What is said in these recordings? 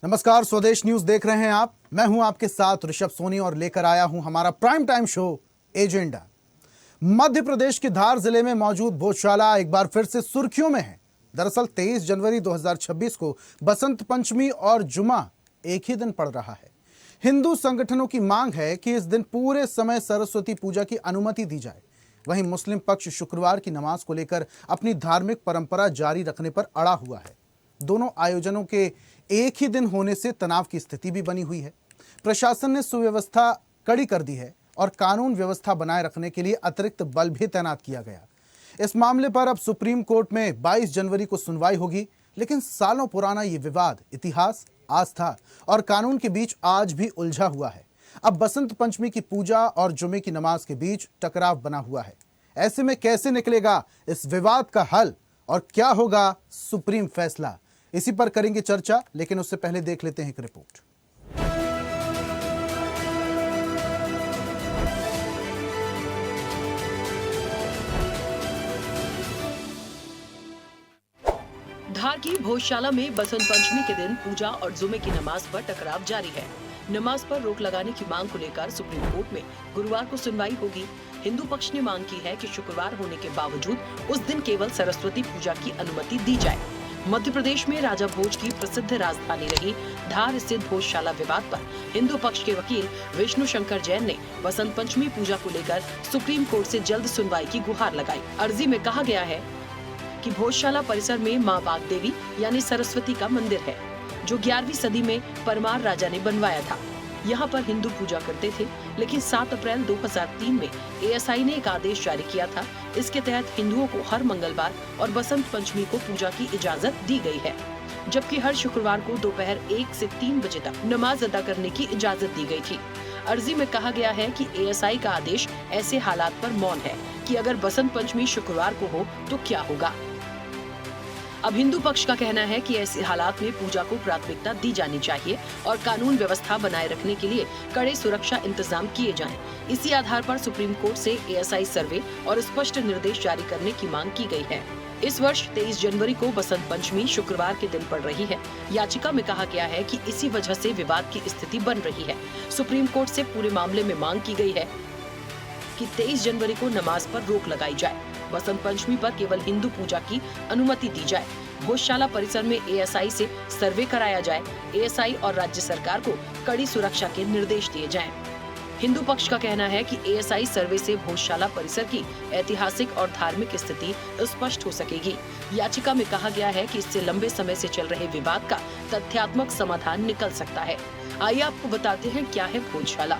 नमस्कार, स्वदेश न्यूज देख रहे हैं आप। मैं हूं आपके साथ ऋषभ सोनी और लेकर आया हूं हमारा prime time show agenda. Madhya Pradesh के धार जिले में मौजूद भोजशाला एक बार फिर से सुर्खियों में है। दरअसल 23 जनवरी 2026 को बसंत पंचमी और जुमा एक ही दिन पड़ रहा है। हिंदू संगठनों की मांग है कि इस दिन पूरे समय सरस्वती पूजा की अनुमति दी जाए। वहीं मुस्लिम पक्ष शुक्रवार की नमाज को लेकर अपनी धार्मिक परंपरा जारी रखने पर अड़ा हुआ है। दोनों आयोजनों के एक ही दिन होने से तनाव की स्थिति भी बनी हुई है। प्रशासन ने सुव्यवस्था कड़ी कर दी है और कानून व्यवस्था बनाए रखने के लिए अतिरिक्त बल भी तैनात किया गया। इस मामले पर अब सुप्रीम कोर्ट में 22 जनवरी को सुनवाई होगी, लेकिन सालों पुराना ये विवाद इतिहास, आस्था और कानून के बीच आज भी उलझा हुआ है। अब बसंत पंचमी की पूजा और जुमे की नमाज के बीच टकराव बना हुआ है। ऐसे में कैसे निकलेगा इस विवाद का हल और क्या होगा सुप्रीम फैसला, इसी पर करेंगे चर्चा। लेकिन उससे पहले देख लेते हैं एक रिपोर्ट। धार की भोजशाला में बसंत पंचमी के दिन पूजा और जुमे की नमाज पर टकराव जारी है। नमाज पर रोक लगाने की मांग को लेकर सुप्रीम कोर्ट में गुरुवार को सुनवाई होगी। हिंदू पक्ष ने मांग की है कि शुक्रवार होने के बावजूद उस दिन केवल सरस्वती पूजा की अनुमति दी जाए। मध्य प्रदेश में राजा भोज की प्रसिद्ध राजधानी रही धार स्थित भोजशाला विवाद पर हिंदू पक्ष के वकील विष्णु शंकर जैन ने बसंत पंचमी पूजा को लेकर सुप्रीम कोर्ट से जल्द सुनवाई की गुहार लगाई। अर्जी में कहा गया है कि भोजशाला परिसर में मां वाग्देवी यानी सरस्वती का मंदिर है, जो 11वीं सदी में परमार राजा ने बनवाया था। यहाँ पर हिंदू पूजा करते थे, लेकिन 7 अप्रैल 2003 में एएसआई ने एक आदेश जारी किया था। इसके तहत हिंदुओं को हर मंगलवार और बसंत पंचमी को पूजा की इजाजत दी गई है, जबकि हर शुक्रवार को दोपहर 1 से 3 बजे तक नमाज अदा करने की इजाजत दी गई थी। अर्जी में कहा गया है कि एएसआई का आदेश ऐसे हालात पर मौन है कि अगर बसंत पंचमी शुक्रवार को हो तो क्या होगा। अब हिंदू पक्ष का कहना है कि ऐसे हालात में पूजा को प्राथमिकता दी जानी चाहिए और कानून व्यवस्था बनाए रखने के लिए कड़े सुरक्षा इंतजाम किए जाएं। इसी आधार पर सुप्रीम कोर्ट से एएसआई सर्वे और स्पष्ट निर्देश जारी करने की मांग की गई है। इस वर्ष 23 जनवरी को बसंत पंचमी शुक्रवार के दिन पड़ रही है। याचिका में कहा गया है कि इसी वजह से विवाद की स्थिति बन रही है। सुप्रीम कोर्ट से पूरे मामले में मांग की गई है कि 23 जनवरी को नमाज पर रोक लगाई जाए। बसंत पंचमी पर केवल हिंदू पूजा की अनुमति दी जाए। भोजशाला परिसर में एएसआई से सर्वे कराया जाए। एएसआई और राज्य सरकार को कड़ी सुरक्षा के निर्देश दिए जाएं। हिंदू पक्ष का कहना है कि एएसआई सर्वे से भोजशाला परिसर की ऐतिहासिक और धार्मिक स्थिति स्पष्ट हो सकेगी। याचिका में कहा गया है कि इससे लंबे समय से चल रहे विवाद का तथ्यात्मक समाधान निकल सकता है। आइए आपको बताते हैं क्या है भोजशाला।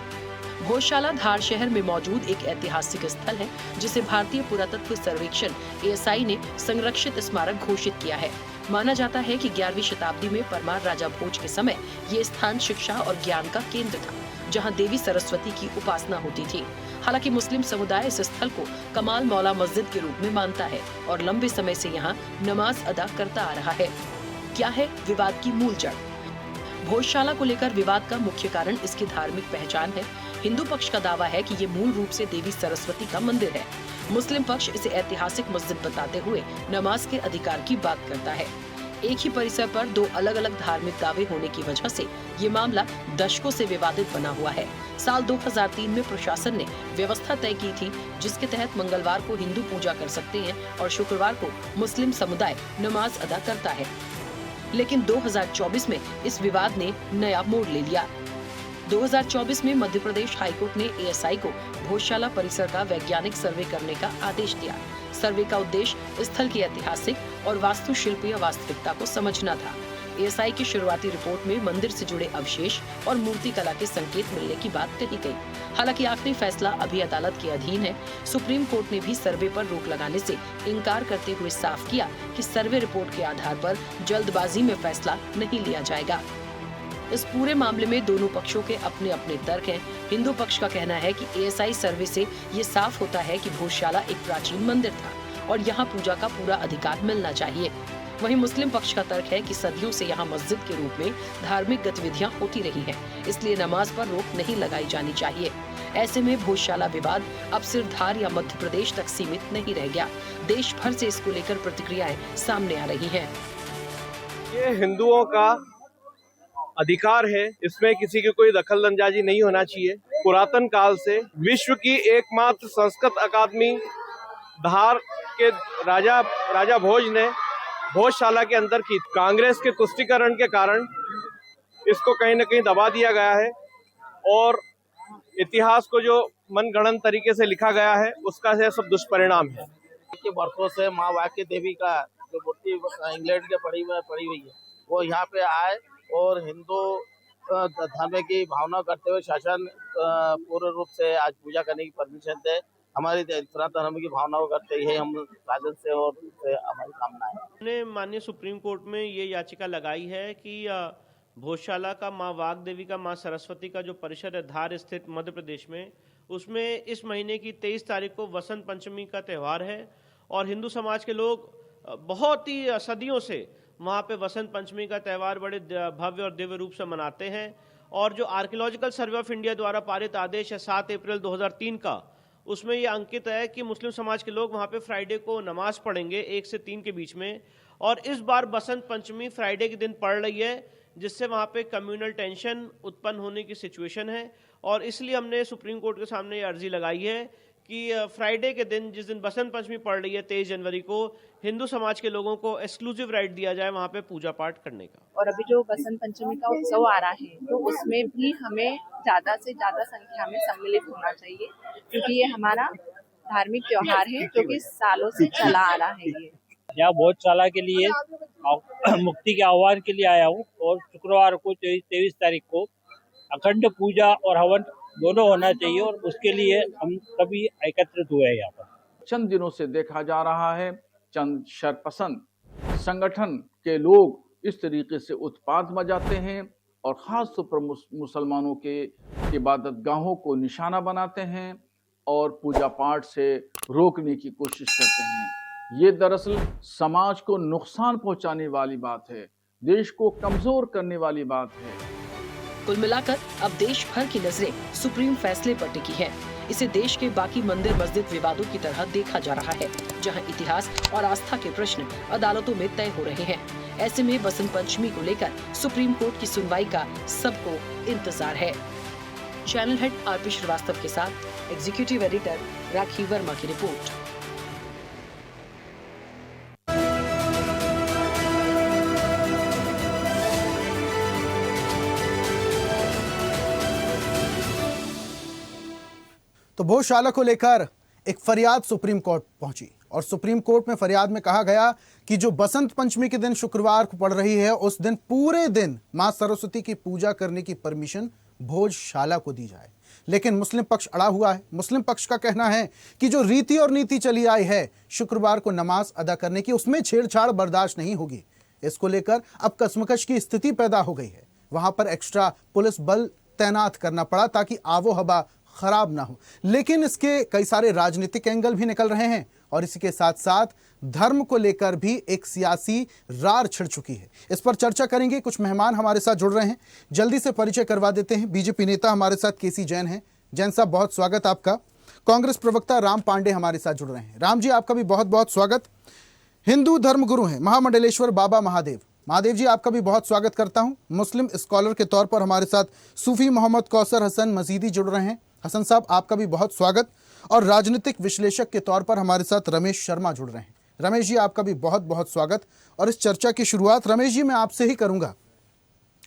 भोजशाला धार शहर में मौजूद एक ऐतिहासिक स्थल है, जिसे भारतीय पुरातत्व सर्वेक्षण एएसआई ने संरक्षित स्मारक घोषित किया है। माना जाता है कि 11वीं शताब्दी में परमार राजा भोज के समय ये स्थान शिक्षा और ज्ञान का केंद्र था, जहां देवी सरस्वती की उपासना होती थी। हालांकि मुस्लिम समुदाय इस स्थल को कमाल मौला मस्जिद के रूप में मानता है और लंबे समय से यहाँ नमाज अदा करता आ रहा है। क्या है विवाद की मूल जड़? भोजशाला को लेकर विवाद का मुख्य कारण इसकी धार्मिक पहचान है। हिंदू पक्ष का दावा है कि ये मूल रूप से देवी सरस्वती का मंदिर है। मुस्लिम पक्ष इसे ऐतिहासिक मस्जिद बताते हुए नमाज के अधिकार की बात करता है। एक ही परिसर पर 2 अलग-अलग धार्मिक दावे होने की वजह से ये मामला दशकों से विवादित बना हुआ है। साल 2003 में प्रशासन ने व्यवस्था तय की थी, जिसके तहत मंगलवार को हिंदू पूजा कर सकते हैं और शुक्रवार को मुस्लिम समुदाय नमाज अदा करता है। लेकिन 2024 में इस विवाद ने नया मोड़ ले लिया। 2024 में मध्य प्रदेश हाईकोर्ट ने एएसआई को भोजशाला परिसर का वैज्ञानिक सर्वे करने का आदेश दिया। सर्वे का उद्देश्य स्थल की ऐतिहासिक और वास्तुशिल्पीय वास्तविकता को समझना था। एएसआई की शुरुआती रिपोर्ट में मंदिर से जुड़े अवशेष और मूर्ति कला के संकेत मिलने की बात कही गई। हालांकि आखिरी फैसला अभी अदालत के अधीन है। सुप्रीम कोर्ट ने भी सर्वे पर रोक लगाने से इनकार करते हुए साफ किया कि सर्वे रिपोर्ट के आधार पर जल्दबाजी में फैसला नहीं लिया जाएगा। इस पूरे मामले में दोनों पक्षों के अपने अपने तर्क हैं। हिंदू पक्ष का कहना है कि एएसआई सर्वे से ये साफ होता है कि भोजशाला एक प्राचीन मंदिर था और यहाँ पूजा का पूरा अधिकार मिलना चाहिए। वहीं मुस्लिम पक्ष का तर्क है कि सदियों से यहाँ मस्जिद के रूप में धार्मिक गतिविधियां होती रही हैं, इसलिए नमाज पर रोक नहीं लगाई जानी चाहिए। ऐसे में भोजशाला विवाद अब सिर्फ धार या मध्य प्रदेश तक सीमित नहीं रह गया। देश भर से इसको लेकर प्रतिक्रियाएं सामने आ रही हैं। ये हिंदुओं का अधिकार है, इसमें किसी की कोई दखल अंदाजी नहीं होना चाहिए। पुरातन काल से विश्व की एकमात्र संस्कृत अकादमी धार के राजा भोज ने भोजशाला के अंदर की। कांग्रेस के तुष्टीकरण के कारण इसको कहीं न कहीं दबा दिया गया है और इतिहास को जो मनगढ़ंत तरीके से लिखा गया है उसका यह सब दुष्परिणाम है। के वर्षों से माँ वाक्य देवी का जो मूर्ति इंग्लैंड के पड़ी हुई है वो यहाँ पे आए और हिंदू धर्म की भावना करते हुए शासन पूर्ण रूप से आज पूजा करने की परमिशन दे। हमारी सनातन धर्म की भावनाओं करते ही हम राजन से और से हमारी कामना है। हमने माननीय सुप्रीम कोर्ट में ये याचिका लगाई है कि भोजशाला का माँ वाग देवी का माँ सरस्वती का जो परिसर है धार स्थित मध्य प्रदेश में, उसमें इस महीने की 23 तारीख को वसंत पंचमी का त्यौहार है और हिंदू समाज के लोग बहुत ही सदियों से वहाँ पे वसंत पंचमी का त्यौहार बड़े भव्य और दिव्य रूप से मनाते हैं। और जो आर्कियोलॉजिकल सर्वे ऑफ इंडिया द्वारा पारित आदेश है 7 अप्रैल 2003 का, उसमें ये अंकित है कि मुस्लिम समाज के लोग वहाँ पे फ्राइडे को नमाज पढ़ेंगे 1 से 3 के बीच में। और इस बार बसंत पंचमी फ्राइडे के दिन पड़ रही है, जिससे वहाँ पे कम्युनल टेंशन उत्पन्न होने की सिचुएशन है। और इसलिए हमने सुप्रीम कोर्ट के सामने ये अर्जी लगाई है कि फ्राइडे के दिन, जिस दिन बसंत पंचमी पड़ रही है 23 जनवरी को, हिंदू समाज के लोगों को एक्सक्लूसिव राइट दिया जाए वहाँ पे पूजा पाठ करने का। और अभी जो बसंत पंचमी का उत्सव आ रहा है तो उसमें भी हमें ज्यादा से ज्यादा संख्या में सम्मिलित होना चाहिए, क्योंकि ये हमारा धार्मिक त्योहार है जो कि सालों से चला आ रहा है। ये यहाँ भोजशाला के लिए मुक्ति के आह्वान के लिए आया हूँ और शुक्रवार को 23 तारीख को अखंड पूजा और हवन दोनों होना चाहिए और उसके लिए हम सभी एकत्रित हुए हैं। यहाँ पर चंद दिनों से देखा जा रहा है चंद शरपसंद संगठन के लोग इस तरीके से उत्पात मचाते हैं और ख़ास तौर पर मुसलमानों के इबादत गाहों को निशाना बनाते हैं और पूजा पाठ से रोकने की कोशिश करते हैं। ये दरअसल समाज को नुकसान पहुंचाने वाली बात है, देश को कमज़ोर करने वाली बात है। कुल मिलाकर अब देश भर की नजरें सुप्रीम फैसले पर टिकी है। इसे देश के बाकी मंदिर मस्जिद विवादों की तरह देखा जा रहा है, जहां इतिहास और आस्था के प्रश्न अदालतों में तय हो रहे हैं। ऐसे में बसंत पंचमी को लेकर सुप्रीम कोर्ट की सुनवाई का सबको इंतजार है। चैनल हेड आरपी श्रीवास्तव के साथ एग्जीक्यूटिव एडिटर राखी वर्मा की रिपोर्ट। तो भोजशाला को लेकर एक फरियाद सुप्रीम कोर्ट पहुंची और सुप्रीम कोर्ट में फरियाद में कहा गया कि जो बसंत पंचमी के दिन शुक्रवार को पड़ रही है, उस दिन पूरे दिन मां सरस्वती की पूजा करने की परमिशन भोजशाला को दी जाए। लेकिन मुस्लिम पक्ष अड़ा हुआ है। मुस्लिम पक्ष का कहना है कि जो रीति और नीति चली आई है शुक्रवार को नमाज अदा करने की, उसमें छेड़छाड़ बर्दाश्त नहीं होगी। इसको लेकर अब कशमकश की स्थिति पैदा हो गई है। वहां पर एक्स्ट्रा पुलिस बल तैनात करना पड़ा ताकि आबो हवा खराब ना हो। लेकिन इसके कई सारे राजनीतिक एंगल भी निकल रहे हैं और इसी के साथ साथ धर्म को लेकर भी एक सियासी रार छिड़ चुकी है। इस पर चर्चा करेंगे। कुछ मेहमान हमारे साथ जुड़ रहे हैं, जल्दी से परिचय करवा देते हैं। बीजेपी नेता हमारे साथ केसी जैन हैं। जैन साहब, बहुत स्वागत आपका। कांग्रेस प्रवक्ता राम पांडे हमारे साथ जुड़ रहे हैं। राम जी, आपका भी बहुत बहुत स्वागत। हिंदू धर्म गुरु हैं महामंडलेश्वर बाबा महादेव। महादेव जी, आपका भी बहुत स्वागत करता हूं। मुस्लिम स्कॉलर के तौर पर हमारे साथ सूफी मोहम्मद कौसर हसन मजीदी जुड़ रहे हैं। हसन साहब, आपका भी बहुत स्वागत। और राजनीतिक विश्लेषक के तौर पर हमारे साथ रमेश शर्मा जुड़ रहे हैं। रमेश जी, आपका भी बहुत बहुत स्वागत। और इस चर्चा की शुरुआत रमेश जी मैं आपसे ही करूंगा।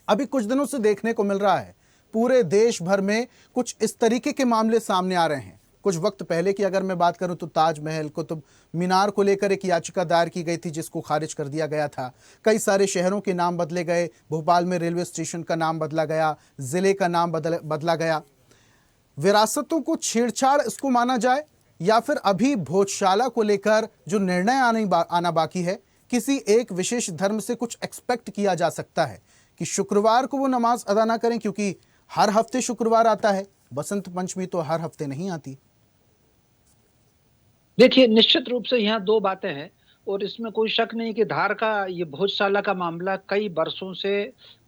अभी कुछ दिनों से देखने को मिल रहा है पूरे देश भर में कुछ इस तरीके के मामले सामने आ रहे हैं। कुछ वक्त पहले की अगर मैं बात करूं तो ताजमहल, कुतुब मीनार को लेकर एक याचिका दायर की गई थी जिसको खारिज कर दिया गया था। कई सारे शहरों के नाम बदले गए। भोपाल में रेलवे स्टेशन का नाम बदला गया, जिले का नाम बदला गया। विरासतों को छेड़छाड़ इसको माना जाए या फिर अभी भोजशाला को लेकर जो निर्णय आना बाकी है, किसी एक विशेष धर्म से कुछ एक्सपेक्ट किया जा सकता है कि शुक्रवार को वो नमाज अदा ना करें, क्योंकि हर हफ्ते शुक्रवार आता है, बसंत पंचमी तो हर हफ्ते नहीं आती। देखिए, निश्चित रूप से यहाँ दो बातें हैं। और इसमें कोई शक नहीं कि धार का ये भोजशाला का मामला कई वर्षों से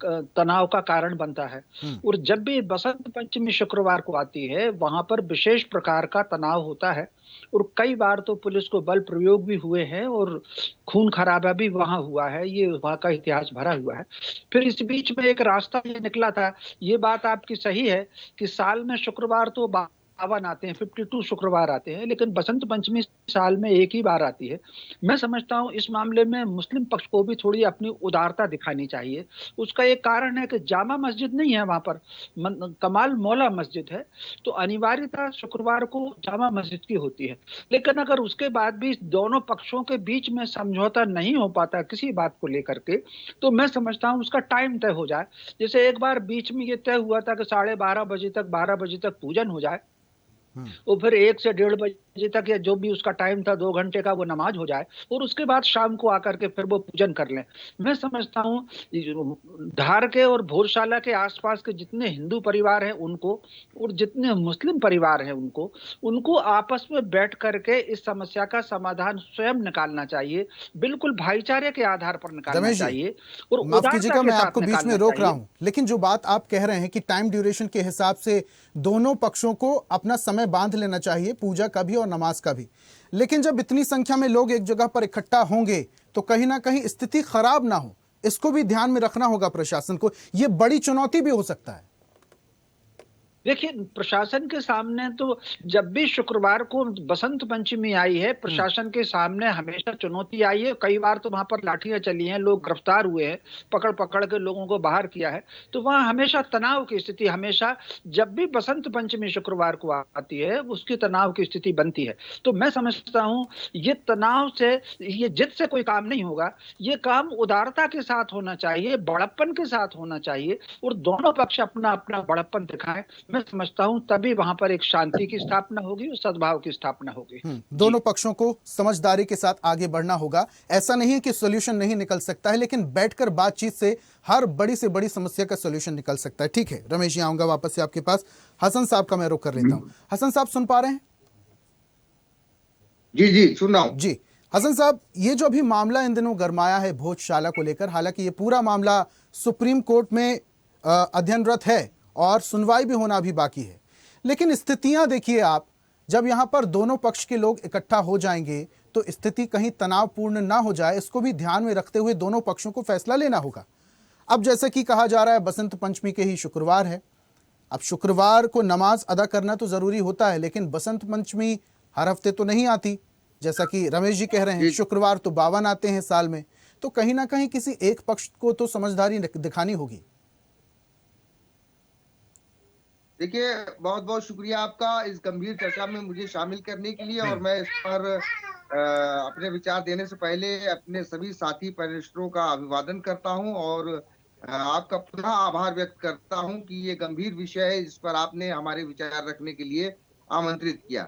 तनाव का कारण बनता है। और जब भी बसंत पंचमी शुक्रवार को आती है, वहां पर विशेष प्रकार का तनाव होता है और कई बार तो पुलिस को बल प्रयोग भी हुए हैं और खून खराबा भी वहां हुआ है। ये वहां का इतिहास भरा हुआ है। फिर इस बीच में एक रास्ता ये निकला था। ये बात आपकी सही है कि साल में शुक्रवार तो बावन आते हैं, 52 शुक्रवार आते हैं, लेकिन बसंत पंचमी साल में एक ही बार आती है। मैं समझता हूं इस मामले में मुस्लिम पक्ष को भी थोड़ी अपनी उदारता दिखानी चाहिए। उसका एक कारण है कि जामा मस्जिद नहीं है वहां पर, कमाल मौला मस्जिद है, तो अनिवार्यता शुक्रवार को जामा मस्जिद की होती है। लेकिन अगर उसके बाद भी दोनों पक्षों के बीच में समझौता नहीं हो पाता किसी बात को लेकर के, तो मैं समझता हूं उसका टाइम तय हो जाए। जैसे एक बार बीच में ये तय हुआ था कि 12:30 बजे तक 12 बजे तक पूजन हो जाए और फिर 1 से 1:30 बजे तक या जो भी उसका टाइम था 2 घंटे का वो नमाज हो जाए और उसके बाद शाम को आकर के फिर वो पूजन कर लें। मैं समझता हूँ धार के और भोजशाला के आसपास के जितने हिंदू परिवार हैं उनको और जितने मुस्लिम परिवार हैं उनको आपस में बैठ करके इस समस्या का समाधान स्वयं निकालना चाहिए। बिल्कुल भाईचारे के आधार पर निकालना चाहिए और माफ कीजिएगा, मैं आपको बीच में रोक रहा हूं, लेकिन जो बात आप कह रहे हैं कि टाइम ड्यूरेशन के हिसाब से दोनों पक्षों को अपना समय बांध लेना चाहिए, पूजा का भी और नमाज का भी। लेकिन जब इतनी संख्या में लोग एक जगह पर इकट्ठा होंगे तो कहीं ना कहीं स्थिति खराब ना हो, इसको भी ध्यान में रखना होगा प्रशासन को। यह बड़ी चुनौती भी हो सकता है। देखिए, प्रशासन के सामने तो जब भी शुक्रवार को बसंत पंचमी आई है, प्रशासन के सामने हमेशा चुनौती आई है। कई बार तो वहां पर लाठियां चली हैं, लोग गिरफ्तार हुए हैं, पकड़ पकड़ के लोगों को बाहर किया है। तो वहां हमेशा तनाव की स्थिति, हमेशा जब भी बसंत पंचमी शुक्रवार को आती है उसकी तनाव की स्थिति बनती है। तो मैं समझता हूं ये तनाव से, ये जिद से कोई काम नहीं होगा। ये काम उदारता के साथ होना चाहिए, बड़प्पन के साथ होना चाहिए और दोनों पक्ष अपना अपना बड़प्पन दिखाएं। मैं समझता हूं तभी वहां पर एक शांति की स्थापना होगी और सद्भाव की स्थापना होगी। दोनों पक्षों को समझदारी के साथ आगे बढ़ना होगा। ऐसा नहीं है कि सॉल्यूशन नहीं निकल सकता है, लेकिन बैठकर बातचीत से हर बड़ी से बड़ी समस्या का सॉल्यूशन निकल सकता है। ठीक है रमेश जी, आऊंगा वापस से आपके पास। हसन साहब का मैं रुख कर लेता हूं। हसन साहब सुन पा रहे हैं? जी जी सुन रहा हूं। जी हसन साहब, ये जो अभी मामला इन दिनों गरमाया है भोजशाला को लेकर, हालांकि ये पूरा मामला सुप्रीम कोर्ट में अध्ययनरत है और सुनवाई भी होना भी बाकी है, लेकिन स्थितियां देखिए आप, जब यहां पर दोनों पक्ष के लोग इकट्ठा हो जाएंगे तो स्थिति कहीं तनावपूर्ण ना हो जाए, इसको भी ध्यान में रखते हुए दोनों पक्षों को फैसला लेना होगा। अब जैसा कि कहा जा रहा है बसंत पंचमी के ही शुक्रवार है, अब शुक्रवार को नमाज अदा करना तो जरूरी होता है, लेकिन बसंत पंचमी हर हफ्ते तो नहीं आती, जैसा कि रमेश जी कह रहे हैं शुक्रवार तो 52 आते हैं साल में। तो कहीं ना कहीं किसी एक पक्ष को तो समझदारी दिखानी होगी। देखिए, बहुत बहुत शुक्रिया आपका इस गंभीर चर्चा में मुझे शामिल करने के लिए। और मैं इस पर अपने विचार देने से पहले अपने सभी साथी पैनलिस्टों का अभिवादन करता हूं और आपका पुनः आभार व्यक्त करता हूं कि ये गंभीर विषय है जिस पर आपने हमारे विचार रखने के लिए आमंत्रित किया।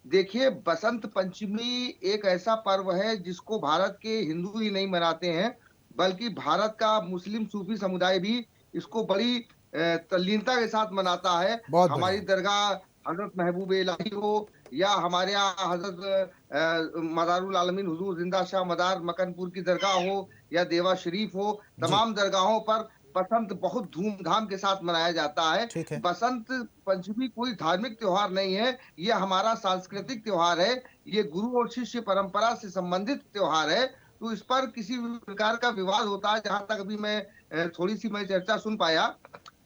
देखिए, बसंत पंचमी एक ऐसा पर्व है जिसको भारत के हिंदू ही नहीं मनाते हैं, बल्कि भारत का मुस्लिम सूफी समुदाय भी इसको बड़ी तल्लीनता के साथ मनाता है। हमारी दरगाह हजरत महबूब इलाही हो या हमारे यहाँ हजरत मदारुल आलमीन हुजूर जिंदा शाह मदार मकनपुर की दरगाह हो या देवा शरीफ हो, तमाम दरगाहों पर बसंत बहुत धूमधाम के साथ मनाया जाता है। बसंत पंचमी कोई धार्मिक त्योहार नहीं है, ये हमारा सांस्कृतिक त्योहार है। ये गुरु और शिष्य परंपरा से संबंधित त्योहार है। तो इस पर किसी प्रकार का विवाद होता है, जहां तक अभी मैं थोड़ी सी मैं चर्चा सुन पाया,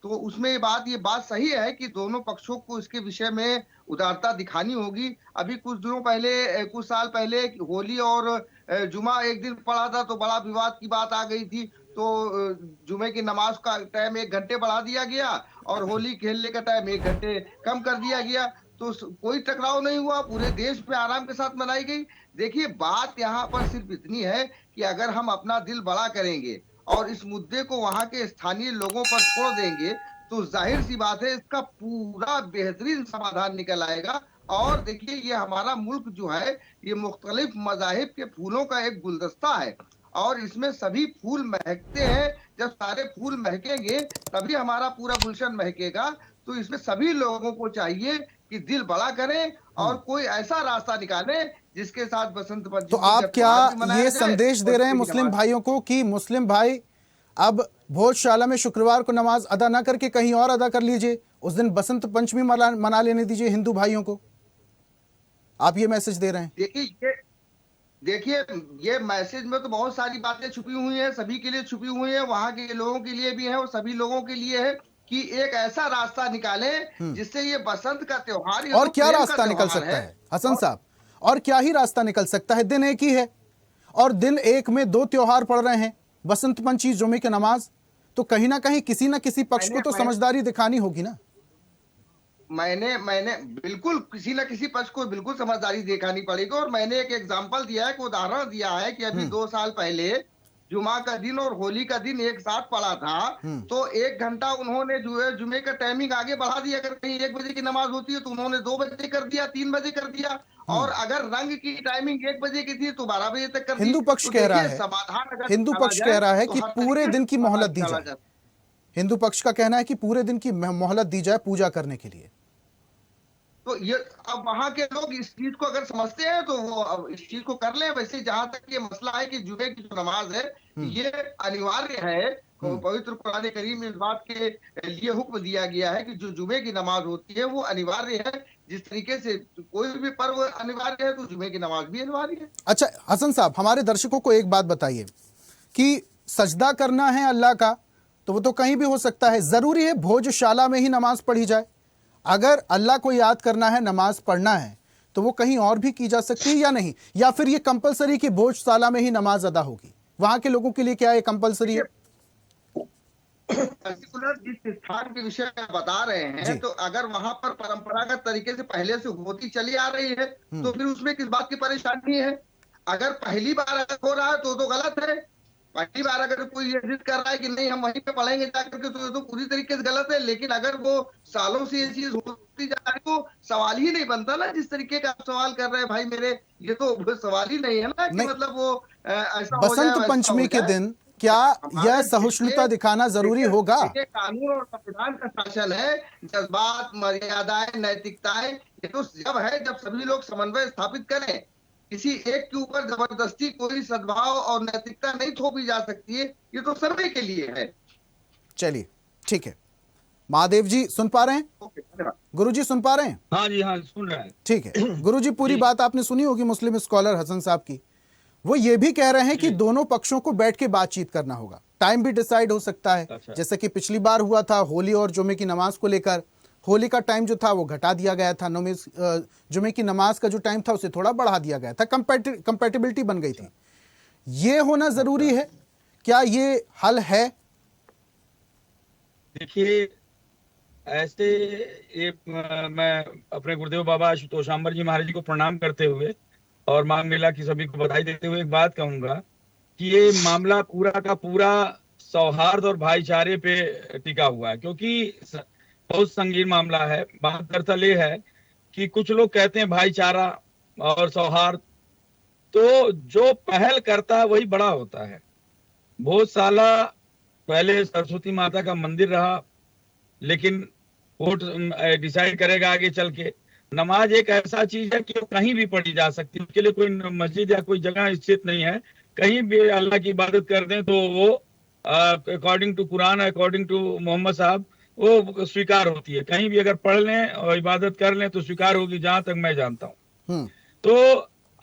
तो उसमें ये बात सही है कि दोनों पक्षों को इसके विषय में उदारता दिखानी होगी। अभी कुछ साल पहले होली और जुमा एक दिन पड़ा था तो बड़ा विवाद की बात आ गई थी, तो जुमे की नमाज का टाइम 1 घंटे बढ़ा दिया गया और होली खेलने का टाइम 1 घंटे कम कर दिया गया। तो कोई टकराव नहीं हुआ, पूरे देश में आराम के साथ मनाई गई। देखिए, बात यहाँ पर सिर्फ इतनी है कि अगर हम अपना दिल बड़ा करेंगे और इस मुद्दे को वहां के स्थानीय लोगों पर छोड़ देंगे तो जाहिर सी बात है इसका पूरा बेहतरीन समाधान निकल आएगा। और देखिए, ये हमारा मुल्क जो है ये मुख्तलिफ मज़ाहिब के फूलों का एक गुलदस्ता है और इसमें सभी फूल महकते हैं। जब सारे फूल महकेंगे तभी हमारा पूरा गुलशन महकेगा। तो इसमें सभी लोगों को चाहिए कि दिल बड़ा करें और कोई ऐसा रास्ता निकालें जिसके साथ बसंत पंचमी तो आप क्या ये संदेश दे रहे हैं मुस्लिम भाइयों को कि मुस्लिम भाई अब भोजशाला में शुक्रवार को नमाज अदा ना करके कहीं और अदा कर लीजिए, उस दिन बसंत पंचमी मना लेने दीजिए हिंदू भाइयों को, आप ये मैसेज दे रहे हैं? देखिए ये मैसेज में तो बहुत सारी बातें छुपी हुई हैं, सभी के लिए छुपी हुई हैं, वहां के लोगों के लिए भी है और सभी लोगों के लिए है कि एक ऐसा रास्ता निकालें जिससे ये बसंत का त्योहार, और क्या रास्ता निकल सकता है हसन साहब, और क्या ही रास्ता निकल सकता है? दिन एक ही है और दिन एक में दो त्योहार पड़ रहे हैं, बसंत पंचमी, जुमे की नमाज, तो कहीं ना कहीं किसी ना किसी पक्ष को तो समझदारी दिखानी होगी ना। मैंने बिल्कुल किसी न किसी पक्ष को बिल्कुल समझदारी दिखानी पड़ेगी और मैंने एक एग्जांपल दिया है, एक उदाहरण दिया है कि अभी 2 साल पहले जुमा का दिन और होली का दिन एक साथ पड़ा था, तो 1 घंटा उन्होंने जो है जुमे का टाइमिंग आगे बढ़ा दिया। अगर कहीं 1 बजे की नमाज होती है तो उन्होंने 2 बजे कर दिया, 3 बजे कर दिया, और अगर रंग की टाइमिंग 1 बजे की थी तो 12 बजे तक कर दी। हिंदू पक्ष कह रहा है, हिंदू पक्ष कह रहा है कि पूरे दिन की मोहलत दी जाए। हिंदू पक्ष का कहना है कि पूरे दिन की मोहलत दी जाए पूजा करने के लिए। तो ये अब वहां के लोग इस चीज को अगर समझते हैं तो वो अब इस चीज को कर ले। वैसे जहां तक ये मसला है कि जुमे की जो नमाज है ये अनिवार्य है, पवित्र कुरान करीम में इस बात के लिए हुक्म दिया गया है कि जो जुमे की नमाज होती है वो अनिवार्य है। जिस तरीके से कोई भी पर्व अनिवार्य है तो जुमे की नमाज भी अनिवार्य है। अच्छा हसन साहब, हमारे दर्शकों को एक बात बताइए कि सजदा करना है अल्लाह का तो वो तो कहीं भी हो सकता है, जरूरी है भोजशाला में ही नमाज पढ़ी जाए? अगर अल्लाह को याद करना है, नमाज पढ़ना है, तो वो कहीं और भी की जा सकती है या नहीं? या फिर ये कंपलसरी कि भोजशाला में ही नमाज अदा होगी? वहां के लोगों के लिए क्या ये कंपलसरी है? पर्टिकुलर जिस स्थान के विषय में बता रहे हैं, तो अगर वहां पर परंपरागत तरीके से पहले से होती चली आ रही है तो फिर उसमें किस बात की परेशानी है? अगर पहली बार अगर हो रहा है तो गलत है। पहली बार अगर कोई ये जिद कर रहा है कि नहीं हम वहीं पे पढ़ेंगे जाकर के तो पूरी तरीके से गलत है। लेकिन अगर वो सालों से ये चीज होती जा रही तो सवाल ही नहीं बनता ना, जिस तरीके का आप सवाल कर रहे हैं भाई मेरे, ये तो सवाल ही नहीं है ना कि मतलब वो ऐसा बसंत पंचमी के दिन क्या यह सहिष्णुता दिखाना जरूरी होगा? कानून और संविधान का शासन है, जज्बात, मर्यादाएं, नैतिकताएं, ये तो जब है जब सभी लोग समन्वय स्थापित करें। किसी एक के ऊपर जबरदस्ती कोई सद्भाव और नैतिकता नहीं थोपी जा सकती है, ये तो सभी के लिए है। चलिए ठीक है, महादेव जी सुन पा रहे हैं? गुरु जी सुन पा रहे हैं? हाँ जी हाँ सुन रहे हैं। ठीक है गुरु जी, पूरी बात आपने सुनी होगी मुस्लिम स्कॉलर हसन साहब की। वो ये भी कह रहे हैं कि दोनों पक्षों को बैठ के बातचीत करना होगा, टाइम भी डिसाइड हो सकता है। अच्छा। जैसे कि पिछली बार हुआ था होली और जुमे की नमाज को लेकर, होली का टाइम जो था वो घटा दिया गया था, जुमे की नमाज का जो टाइम था उसे थोड़ा बढ़ा दिया गया था, कंपैटिबिलिटी बन गई थी। ये होना जरूरी है क्या? ये हल है? देखिए ऐसे मैं अपने गुरुदेव बाबा आशुतोषांबर जी महाराज जी को प्रणाम करते हुए और मां मेला की सभी को बधाई देते हुए एक बात कहूंगा कि ये मामला पूरा का पूरा सौहार्द और भाईचारे पे टिका हुआ है, क्योंकि बहुत संगीन मामला है। बात दरअसल ये है कि कुछ लोग कहते हैं भाईचारा और सौहार्द, तो जो पहल करता है वही बड़ा होता है। भोजशाला पहले सरस्वती माता का मंदिर रहा, लेकिन कोर्ट डिसाइड करेगा आगे चल के। नमाज एक ऐसा चीज है कि वो कहीं भी पढ़ी जा सकती है, उसके लिए कोई मस्जिद या कोई जगह स्थित नहीं है। कहीं भी अल्लाह की इबादत कर दें तो वो according to Quran, according to Mohammad Sahab, वो स्वीकार होती है। कहीं भी अगर पढ़ लें और इबादत कर लें तो स्वीकार होगी, जहां तक मैं जानता हूँ। तो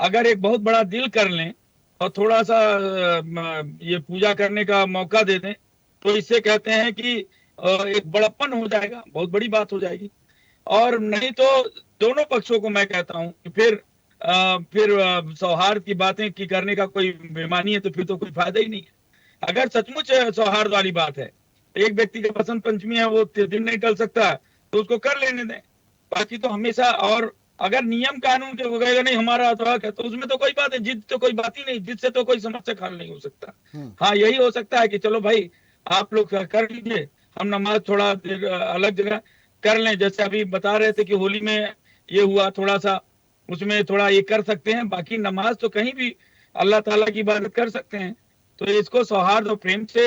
अगर एक बहुत बड़ा दिल कर लें और थोड़ा सा ये पूजा करने का मौका दे दें तो इससे कहते हैं कि एक बड़प्पन हो जाएगा, बहुत बड़ी बात हो जाएगी। और नहीं तो दोनों पक्षों को मैं कहता हूँ कि फिर सौहार्द की बातें की करने का कोई बेमानी है तो फिर तो कोई फायदा ही नहीं है। अगर सचमुच सौहार्द वाली बात है, एक व्यक्ति का बसंत पंचमी है वो दिन नहीं टल सकता तो उसको कर लेने दें। बाकी तो हमेशा, और अगर नियम कानून के वगैरह नहीं हमारा तो हक है तो उसमें तो कोई बात है, जिद तो कोई बात ही नहीं, जिद से तो कोई समस्या हल नहीं हो सकता। हाँ यही हो सकता है कि चलो भाई आप लोग कर लीजिए, हम नमाज थोड़ा अलग जगह कर लें। जैसे अभी बता रहे थे कि होली में ये हुआ, थोड़ा सा उसमें थोड़ा ये कर सकते हैं, बाकी नमाज तो कहीं भी अल्लाह ताला की इबादत कर सकते हैं। तो इसको सौहार्द और प्रेम से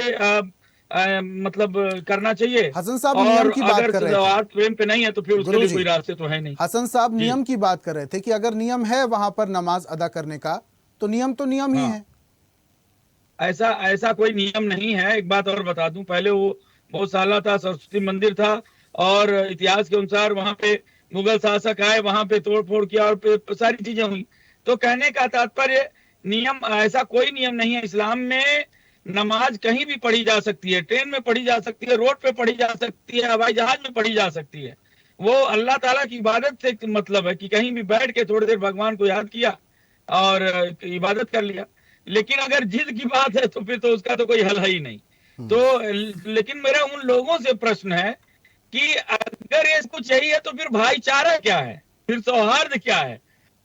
मतलब करना चाहिए। हसन साहब नियम की बात कर रहे थे। अगर प्रेम पे नहीं है तो फिर उसके लिए कोई रास्ते तो है नहीं। हसन साहब नियम की बात कर रहे थे कि अगर नियम है वहां पर नमाज अदा करने का तो नियम ही है। ऐसा कोई नियम नहीं है। एक बात और बता दूं, पहले वो बहुत साल था, सरस्वती मंदिर था और इतिहास के अनुसार वहां पे मुगल शासक आए, वहां पे तोड़ फोड़ किया और सारी चीजें हुई। तो कहने का तात्पर्य नियम, ऐसा कोई नियम नहीं है इस्लाम में। नमाज कहीं भी पढ़ी जा सकती है, ट्रेन में पढ़ी जा सकती है, रोड पे पढ़ी जा सकती है, हवाई जहाज में पढ़ी जा सकती है। वो अल्लाह ताला की इबादत से मतलब है कि कहीं भी बैठ के थोड़ी देर भगवान को याद किया और इबादत कर लिया। लेकिन अगर जिद की बात है तो फिर तो उसका तो कोई हल है ही नहीं। तो लेकिन मेरा उन लोगों से प्रश्न है कि अगर ये कुछ यही है तो फिर भाईचारा क्या है, फिर सौहार्द क्या है,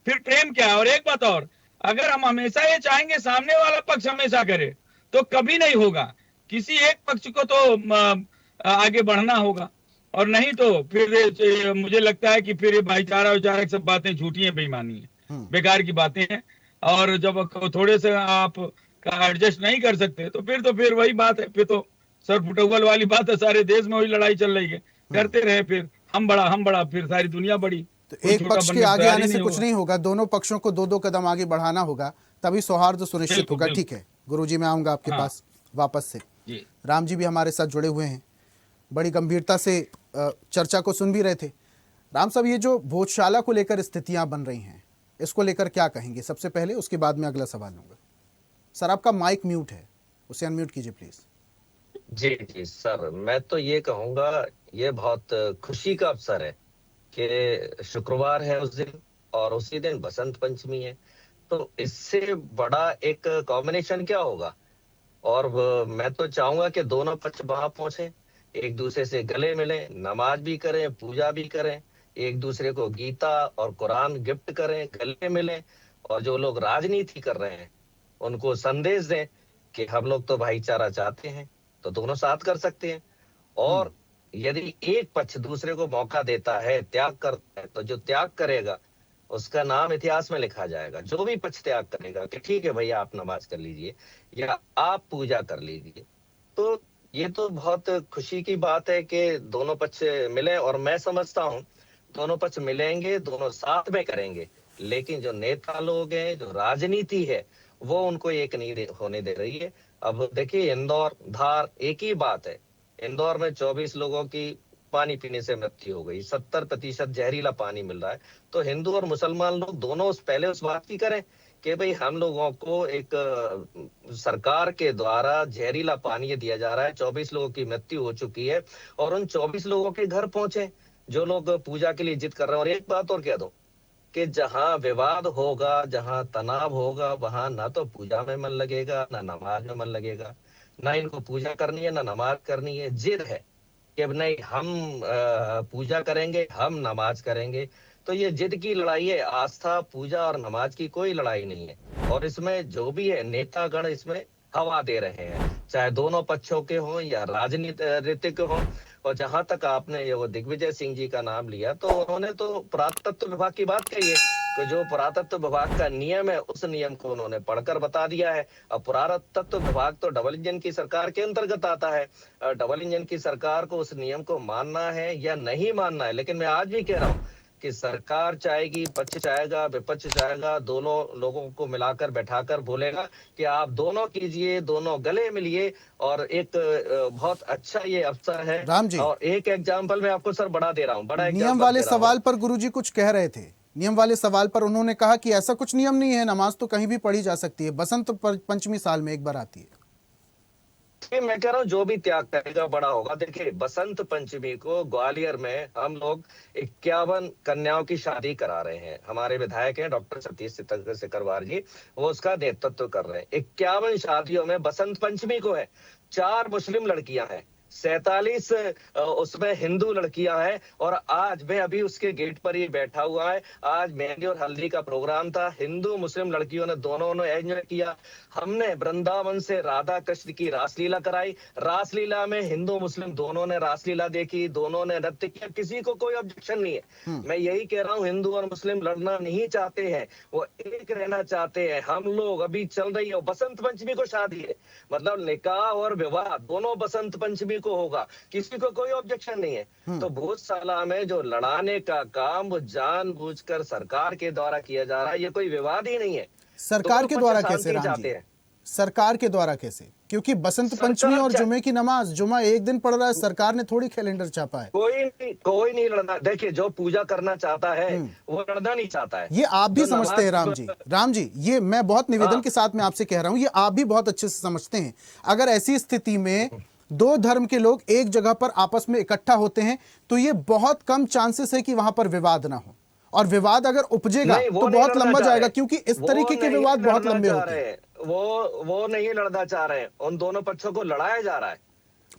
फिर प्रेम क्या है? और एक बात और, अगर हम हमेशा ये चाहेंगे सामने वाला पक्ष हमेशा करे तो कभी नहीं होगा। किसी एक पक्ष को तो आगे बढ़ना होगा और नहीं तो फिर मुझे लगता है कि फिर ये भाईचारा विचारा सब बातें झूठी है, बेईमानी है, बेकार की बातें हैं। और जब थोड़े से आप का एडजस्ट नहीं कर सकते तो फिर वही बात है, फिर तो सर फुटबॉल वाली बात है, सारे देश में वही लड़ाई चल रही है। करते रहे फिर हम बड़ा फिर सारी दुनिया बड़ी। तो एक पक्ष के आगे आने से कुछ नहीं होगा, दोनों पक्षों को दो कदम आगे बढ़ाना होगा, तभी सौहार्द सुनिश्चित होगा। ठीक है गुरुजी, मैं आऊंगा आपके पास वापस से। राम जी भी हमारे साथ जुड़े हुए हैं, बड़ी गंभीरता से चर्चा को सुन भी रहे थे। राम साहब, ये जो भोजशाला को लेकर स्थितियां बन रही हैं, इसको लेकर क्या कहेंगे सबसे पहले, उसके बाद में अगला सवाल लूंगा। सर आपका माइक म्यूट है, उसे अनम्यूट कीजिए प्लीज। जी सर, मैं तो ये कहूंगा ये बहुत खुशी का अवसर है कि शुक्रवार है उस दिन और उसी दिन बसंत पंचमी है, तो इससे बड़ा एक कॉम्बिनेशन क्या होगा। और मैं तो चाहूंगा कि दोनों पक्ष वहां पहुंचे, एक दूसरे से गले मिलें, नमाज भी करें, पूजा भी करें, एक दूसरे को गीता और कुरान गिफ्ट करें, गले मिलें, और जो लोग राजनीति कर रहे हैं उनको संदेश दें कि हम लोग तो भाईचारा चाहते हैं, तो दोनों साथ कर सकते हैं। और यदि एक पक्ष दूसरे को मौका देता है, त्याग करता है, तो जो त्याग करेगा उसका नाम इतिहास में लिखा जाएगा। जो भी पक्ष त्याग करेगा कि ठीक है भैया आप नमाज कर लीजिए या आप पूजा कर लीजिए, तो ये तो बहुत खुशी की बात है कि दोनों पक्ष मिले। और मैं समझता हूँ दोनों पक्ष मिलेंगे, दोनों साथ में करेंगे, लेकिन जो नेता लोग हैं, जो राजनीति है, वो उनको एक नहीं होने दे रही है। अब देखिए इंदौर धार एक ही बात है, इंदौर में 24 लोगों की पानी पीने से मृत्यु हो गई, 70% जहरीला पानी मिल रहा है। तो हिंदू और मुसलमान लोग दोनों पहले उस बात की करें कि भाई हम लोगों को एक सरकार के द्वारा जहरीला पानी दिया जा रहा है, 24 लोगों की मृत्यु हो चुकी है, और उन 24 लोगों के घर पहुंचे जो लोग पूजा के लिए जिद कर रहे हैं। और एक बात और कह दो कि जहां विवाद होगा, जहां तनाव होगा, वहां ना तो पूजा में मन लगेगा, ना नमाज में मन लगेगा। ना इनको पूजा करनी है, ना नमाज करनी है। जिद है कि नहीं हम पूजा करेंगे, हम नमाज करेंगे। तो ये जिद की लड़ाई है, आस्था, पूजा और नमाज की कोई लड़ाई नहीं है। और इसमें जो भी है नेतागण इसमें हवा दे रहे हैं, चाहे दोनों पक्षों के हों या राजनीतिक हों। और जहां तक आपने ये वो दिग्विजय सिंह जी का नाम लिया, तो उन्होंने तो पुरातत्व विभाग की बात कही है कि जो पुरातत्व विभाग का नियम है उस नियम को उन्होंने पढ़कर बता दिया है। अब पुरातत्व विभाग तो डबल इंजन की सरकार के अंतर्गत आता है, डबल इंजन की सरकार को उस नियम को मानना है या नहीं मानना है। लेकिन मैं आज भी कह रहा हूँ कि सरकार चाहेगी, पक्ष चाहेगा, विपक्ष चाहेगा, दोनों लोगों को मिलाकर बैठाकर बोलेगा कि आप दोनों कीजिए, दोनों गले मिलिए। और एक बहुत अच्छा ये अवसर है। राम जी, और एक एग्जाम्पल मैं आपको सर बड़ा दे रहा हूँ, बड़ा नियम वाले सवाल पर गुरुजी कुछ कह रहे थे। नियम वाले सवाल पर उन्होंने कहा कि ऐसा कुछ नियम नहीं है, नमाज तो कहीं भी पढ़ी जा सकती है, बसंत पंचमी साल में एक बार आती है। मैं कह रहा हूँ जो भी त्याग करेगा बड़ा होगा। देखिए बसंत पंचमी को ग्वालियर में हम लोग 51 कन्याओं की शादी करा रहे हैं। हमारे विधायक हैं डॉक्टर सतीश सिकरवार जी, वो उसका नेतृत्व कर रहे हैं। 51 शादियों में बसंत पंचमी को है, 4 मुस्लिम लड़कियां हैं, 47 उसमें हिंदू लड़कियां हैं। और आज मैं अभी उसके गेट पर ही बैठा हुआ है। आज मेहंदी और हल्दी का प्रोग्राम था, हिंदू मुस्लिम लड़कियों ने दोनों ने एंजॉय किया। हमने वृंदावन से राधा कृष्ण की रासलीला कराई। रासलीला में हिंदू मुस्लिम दोनों ने रासलीला देखी, दोनों ने नृत्य किया, किसी को कोई ऑब्जेक्शन नहीं है। मैं यही कह रहा हूँ, हिंदू और मुस्लिम लड़ना नहीं चाहते हैं, वो एक रहना चाहते हैं। हम लोग अभी चल रही है बसंत पंचमी को शादी है, मतलब निकाह और विवाह दोनों बसंत पंचमी को होगा, किसी को कोई ऑब्जेक्शन नहीं है। तो भोजशाला में जो लड़ाने का काम वो जानबूझकर सरकार के द्वारा किया जा रहा है, ये कोई विवाद ही नहीं है। सरकार के द्वारा कैसे शांति राम चाहते जी? हैं। सरकार के द्वारा कैसे? क्योंकि बसंत पंचमी और जुमे की नमाज, जुमा एक दिन पड़ रहा है, सरकार ने थोड़ी कैलेंडर छापा है। कोई नहीं लड़ना। देखिए, जो पूजा करना चाहता है वो लड़ना नहीं चाहता है। ये आप भी समझते हैं राम जी। राम जी, ये मैं बहुत निवेदन के साथ में आपसे कह रहा हूं, ये आप भी बहुत अच्छे से समझते हैं। अगर ऐसी स्थिति में दो धर्म के लोग एक जगह पर आपस में इकट्ठा होते हैं तो ये बहुत कम चांसेस है कि वहां पर विवाद ना हो, और विवाद अगर उपजेगा तो बहुत लंबा जाएगा, क्योंकि इस तरीके के विवाद बहुत लंबे होते हैं। वो नहीं लड़ना चाह रहे हैं, उन दोनों पक्षों को लड़ाया जा रहा है।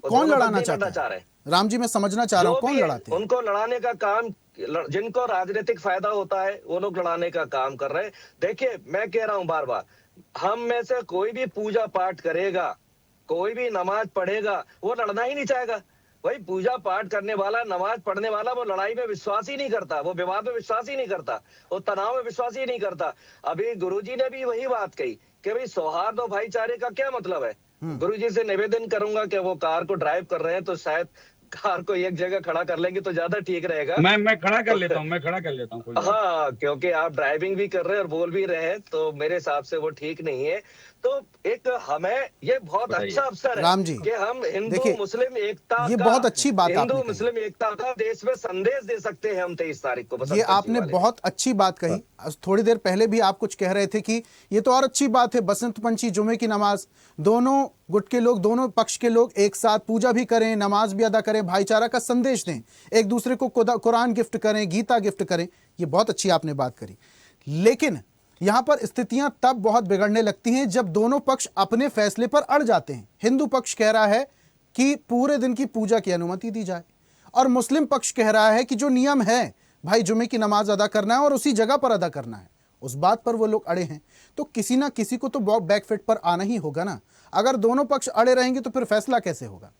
कौन लड़ाना चाहता है? राम जी, मैं समझना चाह रहा हूँ, कौन लड़ाते हैं? उनको लड़ाने का काम, जिनको राजनीतिक फायदा होता है वो लोग लड़ाने का काम कर रहे हैं। देखिए, मैं कह रहा हूँ बार बार, हम में से कोई भी पूजा पाठ करेगा, कोई भी नमाज पढ़ेगा, वो लड़ना ही नहीं चाहेगा। वही पूजा पाठ करने वाला, नमाज पढ़ने वाला, वो लड़ाई में विश्वास ही नहीं करता, वो विवाद में विश्वास ही नहीं करता, वो तनाव में विश्वास ही नहीं करता। अभी गुरुजी ने भी वही बात कही कि भाई सौहार्द और भाईचारे का क्या मतलब है। गुरुजी से निवेदन करूंगा कि वो कार को ड्राइव कर रहे हैं तो शायद कार को एक जगह खड़ा कर लेंगे तो ज्यादा ठीक रहेगा। मैं खड़ा कर लेता हूँ, हाँ, क्योंकि आप ड्राइविंग भी कर रहे हैं और बोल भी रहे हैं, तो मेरे हिसाब से वो ठीक नहीं है। तो एक हमें ये बहुत अच्छा अवसर है राम जी कि हम हिंदू मुस्लिम एकता, ये बहुत अच्छी बात हिंदू मुस्लिम एकता का देश में संदेश दे सकते हैं हम 23 तारीख को। ये आपने बहुत अच्छी बात कही। थोड़ी देर पहले भी आप कुछ कह रहे थे कि ये तो और अच्छी बात है, बसंत पंचमी, जुमे की नमाज, दोनों गुट के लोग, दोनों पक्ष के लोग एक साथ पूजा भी करें, नमाज भी अदा करें, भाईचारा का संदेश दें, एक दूसरे को कुरान गिफ्ट करें, गीता गिफ्ट करें। ये बहुत अच्छी आपने बात करी। लेकिन यहां पर स्थितियां तब बहुत बिगड़ने लगती हैं जब दोनों पक्ष अपने फैसले पर अड़ जाते हैं। हिंदू पक्ष कह रहा है कि पूरे दिन की पूजा की अनुमति दी जाए, और मुस्लिम पक्ष कह रहा है कि जो नियम है भाई, जुमे की नमाज अदा करना है और उसी जगह पर अदा करना है। उस बात पर वो लोग अड़े हैं, तो किसी ना किसी को तो बैकफिट पर आना ही होगा ना। अगर दोनों पक्ष अड़े रहेंगे तो फिर फैसला कैसे होगा?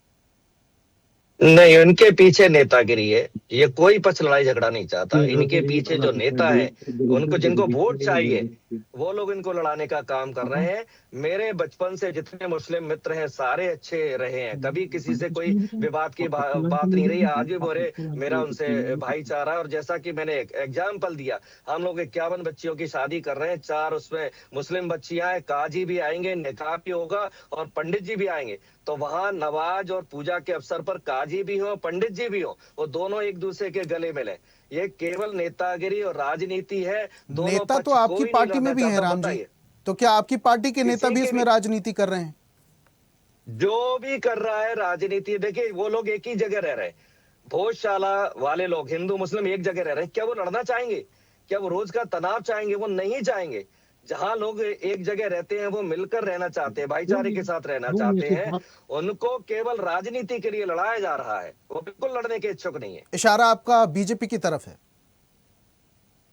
नहीं, उनके पीछे नेतागिरी है। ये कोई पक्ष लड़ाई झगड़ा नहीं चाहता। इनके पीछे जो नेता है, उनको जिनको वोट चाहिए, वो लोग इनको लड़ाने का काम कर रहे हैं। मेरे बचपन से जितने मुस्लिम मित्र हैं सारे अच्छे रहे हैं, कभी किसी से कोई विवाद की बात नहीं रही। आज भी मेरा उनसे भाईचारा। और जैसा कि मैंने एक एग्जाम्पल दिया, हम लोग 51 बच्चियों की शादी कर रहे हैं, 4 उसमें मुस्लिम बच्चियां हैं, काजी भी आएंगे, निकाह भी होगा और पंडित जी भी आएंगे। तो वहां नमाज और पूजा के अवसर पर काजी भी हो, पंडित जी भी हो, वो दोनों एक दूसरे के गले मिले। ये केवल नेतागिरी और राजनीति है। नेता तो आपकी पार्टी में भी है राम जी, तो क्या आपकी पार्टी के नेता भी इसमें राजनीति कर रहे हैं? जो भी कर रहा है राजनीति, देखिए वो लोग एक ही जगह रह रहे हैं। भोजशाला वाले लोग, हिंदू मुस्लिम एक जगह रह रहे हैं, क्या वो लड़ना चाहेंगे? क्या वो रोज का तनाव चाहेंगे? वो नहीं चाहेंगे। जहां लोग एक जगह रहते हैं वो मिलकर रहना चाहते हैं, भाईचारे के साथ रहना चाहते हैं। उनको केवल राजनीति के लिए लड़ाया जा रहा है, वो बिल्कुल लड़ने के इच्छुक नहीं है। इशारा आपका बीजेपी की तरफ है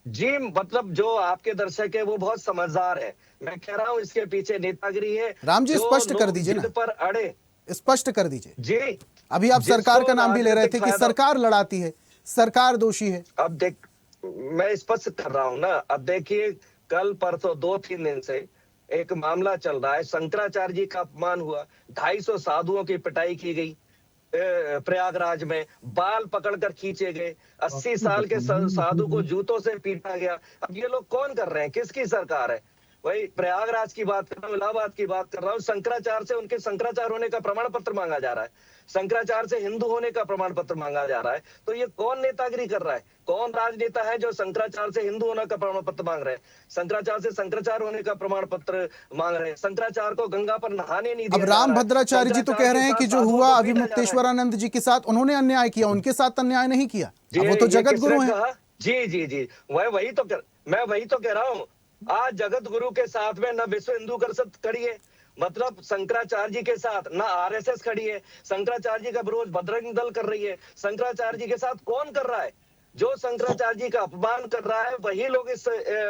जी, मतलब जो आपके दर्शक है वो बहुत समझदार है। मैं कह रहा हूँ इसके पीछे नेतागिरी है। राम जी, स्पष्ट कर दीजिए ना, पर अड़े स्पष्ट कर दीजिए जी। अभी आप सरकार का नाम भी ले रहे थे कि सरकार लड़ाती है, सरकार दोषी है। अब देख, मैं स्पष्ट कर रहा हूँ ना। अब देखिए, कल परसों 2-3 दिन से एक मामला चल रहा है, शंकराचार्य जी का अपमान हुआ, 250 साधुओं की पिटाई की गई प्रयागराज में, बाल पकड़कर खींचे गए, 80 साल के साधु को जूतों से पीटा गया। अब ये लोग कौन कर रहे हैं? किसकी सरकार है? वही प्रयागराज की बात कर रहा हूँ, इलाहाबाद की बात कर रहा हूँ। शंकराचार्य से उनके शंकराचार्य होने का प्रमाण पत्र मांगा जा रहा है, शंकराचार्य से हिंदू होने का प्रमाण पत्र मांगा जा रहा है। तो ये कौन नेतागिरी कर रहा है? कौन राजनेता है जो शंकराचार्य से हिंदू होने का प्रमाण पत्र मांग रहे हैं, शंकराचार्य से शंकराचार्य होने का प्रमाण पत्र मांग रहे हैं, शंकराचार्य को गंगा पर नहाने नहीं दिया? अब राम भद्राचार्य जी तो कह रहे हैं कि जो हुआ अभिमुक्तेश्वरानंद जी के साथ, उन्होंने अन्याय किया, उनके साथ अन्याय नहीं किया। वो तो जगत गुरु है। जी, मैं वही तो कह रहा हूँ। आज जगत गुरु के साथ में न विश्व हिंदू परिषद खड़ी है, मतलब शंकराचार्य जी के साथ ना आरएसएस खड़ी है, शंकराचार्य जी का विरोध बजरंग दल कर रही है, शंकराचार्य जी के साथ कौन कर रहा है? जो शंकराचार्य जी का अपमान कर रहा है वही लोग इस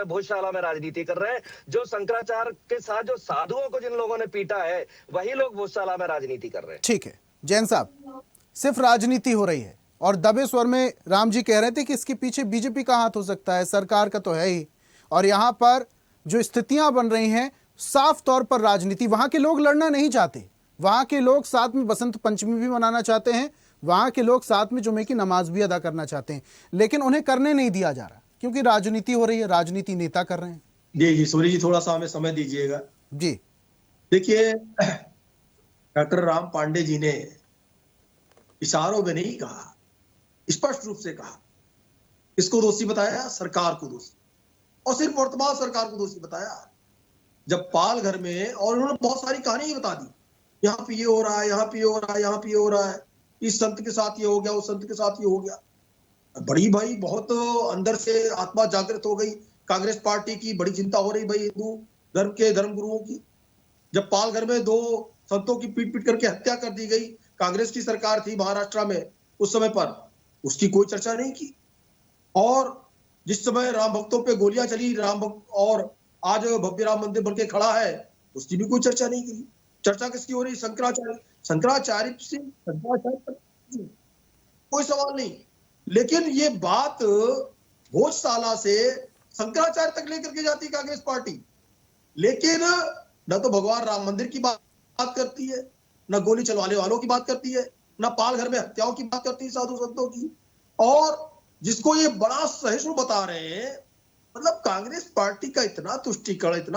भोजशाला में राजनीति कर रहे हैं। जो शंकराचार्य के साथ जो साधुओं को जिन लोगों ने पीटा है वही लोग भोजशाला में राजनीति कर रहे हैं। ठीक है जैन साहब, सिर्फ राजनीति हो रही है और दबे स्वर में राम जी कह रहे थे कि इसके पीछे बीजेपी का हाथ हो सकता है, सरकार का तो है ही। और यहाँ पर जो स्थितियां बन रही हैं साफ तौर पर राजनीति, वहां के लोग लड़ना नहीं चाहते, वहां के लोग साथ में बसंत पंचमी भी मनाना चाहते हैं, वहां के लोग साथ में जुमे की नमाज भी अदा करना चाहते हैं, लेकिन उन्हें करने नहीं दिया जा रहा क्योंकि राजनीति हो रही है, राजनीति नेता कर रहे हैं। जी सोनी जी, थोड़ा सा हमें समय दीजिएगा। जी देखिए, डॉक्टर राम पांडे जी ने इशारों में नहीं कहा, स्पष्ट रूप से कहा। किसको दोषी बताया? सरकार को दोषी, और सिर्फ वर्तमान सरकार को दोषी बताया। जब पाल घर में, और उन्होंने बहुत सारी कहानी बता दी, यहाँ पे ये हो रहा है, यहाँ पे ये हो रहा है, यहाँ पे ये हो रहा है, इस संत के साथ ये हो गया, उस संत के साथ ये हो गया। बड़ी भाई बहुत अंदर से आत्मा जागृत हो गई कांग्रेस पार्टी की, बड़ी चिंता हो रही भाई हिंदू धर्म के धर्मगुरुओं की। जब पाल घर में 2 संतों की पीट पीट करके हत्या कर दी गई, कांग्रेस की सरकार थी महाराष्ट्र में उस समय पर, उसकी कोई चर्चा नहीं की। और जिस समय राम भक्तों पे गोलियां चली, राम भक्त, और आज भव्य राम मंदिर बनके खड़ा है, उसकी भी कोई चर्चा नहीं की। चर्चा किसकी हो रही? शंकराचार्य से कोई सवाल नहीं। लेकिन ये बात भोजशाला से शंकराचार्य तक लेकर के जाती कांग्रेस पार्टी, लेकिन न तो भगवान राम मंदिर की बात करती है, न गोली चलवाने वालों की बात करती है, न पाल घर में हत्याओं की बात करती है साधु संतों की। और जिसको ये बड़ा सहिष्णु बता रहे हैं, मतलब कांग्रेस पार्टी का इतना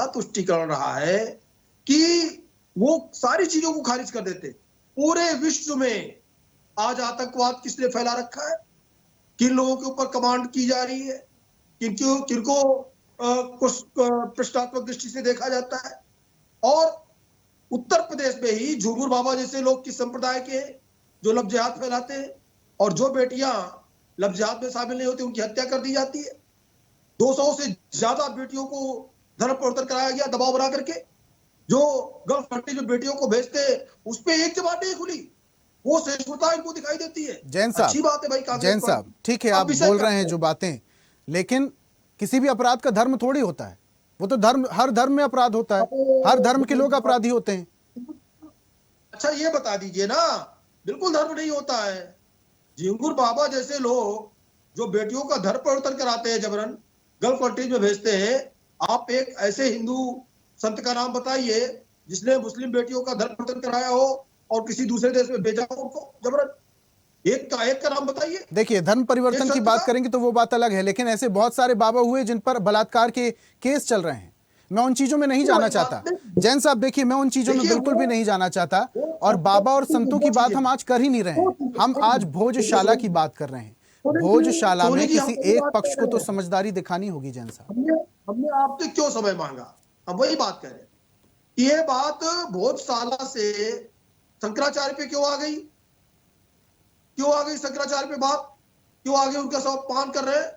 तुष्टीकरण रहा है कि वो सारी चीजों को खारिज कर देते। पूरे विश्व में आज आतंकवाद किसने फैला रखा है? किन लोगों के ऊपर कमांड की जा रही है? किनको प्रश्नात्मक दृष्टि से देखा जाता है? और उत्तर प्रदेश में ही झुमूर बाबा जैसे लोग किस संप्रदाय के हैं जो लव जिहाद फैलाते हैं, और जो बेटियां लव जिहाद में शामिल नहीं होती उनकी हत्या कर दी जाती है। 200 से ज्यादा बेटियों को धर्म परिवर्तन कराया गया दबाव बना करके। जो गल्फ कंट्री में बेटियों को भेजते हैं उस पर एक जबान नहीं खुली, वो सहिष्णुता इनको दिखाई देती है। जैन साहब, अच्छी बात है भाई जैन साहब, ठीक है आप बोल रहे हैं जो बातें, लेकिन किसी भी अपराध का धर्म थोड़ी होता है। वो तो धर्म, हर धर्म में अपराध होता है, हर धर्म के लोग अपराधी होते हैं। अच्छा ये बता दीजिए ना, बिल्कुल धर्म नहीं होता है। झिंगुर बाबा जैसे लोग जो बेटियों का धर्म परिवर्तन कराते हैं, जबरन गल्फ कंट्रीज में भेजते हैं, आप एक ऐसे हिंदू संत का नाम बताइए जिसने मुस्लिम बेटियों का धर्म परिवर्तन कराया हो और किसी दूसरे देश में भेजा हो उनको जबरन। एक का नाम बताइए। देखिए, धर्म परिवर्तन की बात करेंगे तो वो बात अलग है, लेकिन ऐसे बहुत सारे बाबा हुए जिन पर बलात्कार के केस चल रहे हैं। मैं उन चीजों में नहीं जाना चाहता जैन साहब, देखिए मैं उन चीजों में बिल्कुल भी नहीं जाना चाहता। और बाबा और संतों की बात हम आज कर ही नहीं रहे हैं, हम आज भोजशाला की बात कर रहे हैं। भोजशाला में किसी एक पक्ष को तो समझदारी दिखानी होगी। जैन साहब, हमने आपसे क्यों समय मांगा, हम वही बात करें। ये बात भोजशाला से शंकराचार्य पे क्यों आ गई? शंकराचार्य पे बात क्यों आ गई? उनका सब अपमान कर रहे हैं,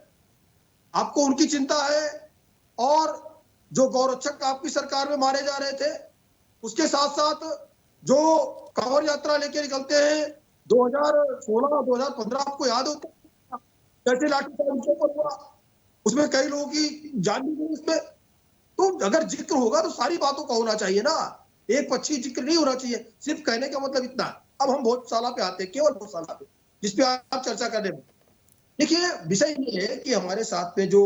आपको उनकी चिंता है। और जो गौरक्षक आपकी सरकार में मारे जा रहे थे, उसके साथ साथ जो कांवड़ यात्रा लेके निकलते हैं 2016 2015, आपको याद हो कैसे लाठीचार्ज हुआ, उसमें कई लोगों की जान भी गई उसमें। तो अगर जिक्र होगा तो सारी बातों का होना चाहिए ना, एक पक्षी जिक्र नहीं होना चाहिए। सिर्फ कहने का मतलब इतना। अब हम भोजशाला पे आते हैं, केवल भोजशाला पे जिसपे आप चर्चा करने में। देखिए, विषय ये है कि हमारे साथ में जो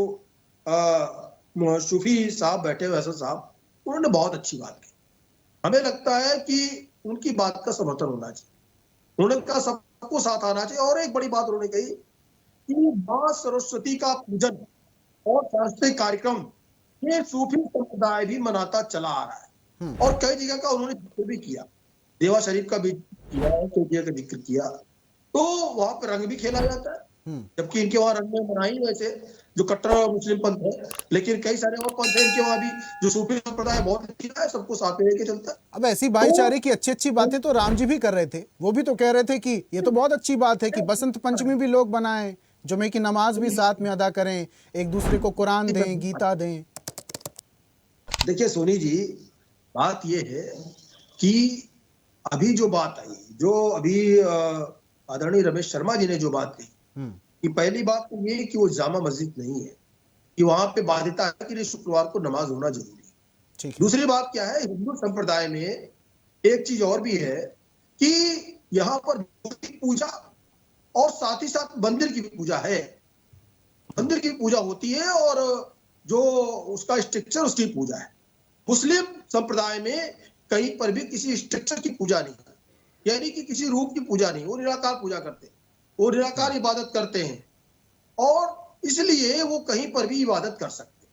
सूफी साहब बैठे हुए हसन साहब, उन्होंने बहुत अच्छी बात की। हमें लगता है कि उनकी बात का समर्थन होना चाहिए, उनका सबको साथ आना चाहिए। और एक बड़ी बात उन्होंने कही कि मां सरस्वती का पूजन और सांस्कृतिक कार्यक्रम ये सूफी समुदाय भी मनाता चला आ रहा है। और कई जगह का उन्होंने जिक्र भी किया, देवा शरीफ का भी किया, कई जगह का जिक्र किया। तो वहां पर रंग भी खेला जाता है, जबकि इनके वहां रंग में मनाई वैसे जो कट्टर मुस्लिम पंथ है, लेकिन कई सारे और पंथ है इनके वहां भी जो सूफी संप्रदाय बहुत अच्छा है, सबको साथ में लेके चलता है। अब ऐसी भाईचारे की अच्छी बातें तो राम जी भी कर रहे थे, वो भी तो कह रहे थे कि ये तो बहुत अच्छी बात है कि बसंत पंचमी भी लोग बनाएं, जुमे की नमाज भी साथ में अदा करें, एक दूसरे को कुरान दें, गीता दें। देखिए सोनी जी, बात ये है कि अभी जो बात आई, जो अभी आदरणीय रमेश शर्मा जी ने जो बात कही कि पहली बात तो ये कि वो जामा मस्जिद नहीं है, कि वहां पे बाध्यता है कि शुक्रवार को नमाज होना जरूरी है। दूसरी बात क्या है, हिंदू संप्रदाय में एक चीज और भी है कि यहाँ पर पूजा और साथ ही साथ मंदिर की भी पूजा है, मंदिर की पूजा होती है और जो उसका स्ट्रक्चर उसकी पूजा है। मुस्लिम संप्रदाय में कहीं पर भी किसी स्ट्रक्चर की पूजा नहीं है, यानी कि किसी रूप की पूजा नहीं, वो निराकार पूजा करते हैं, वो निराकार इबादत करते हैं और इसलिए वो कहीं पर भी इबादत कर सकते हैं।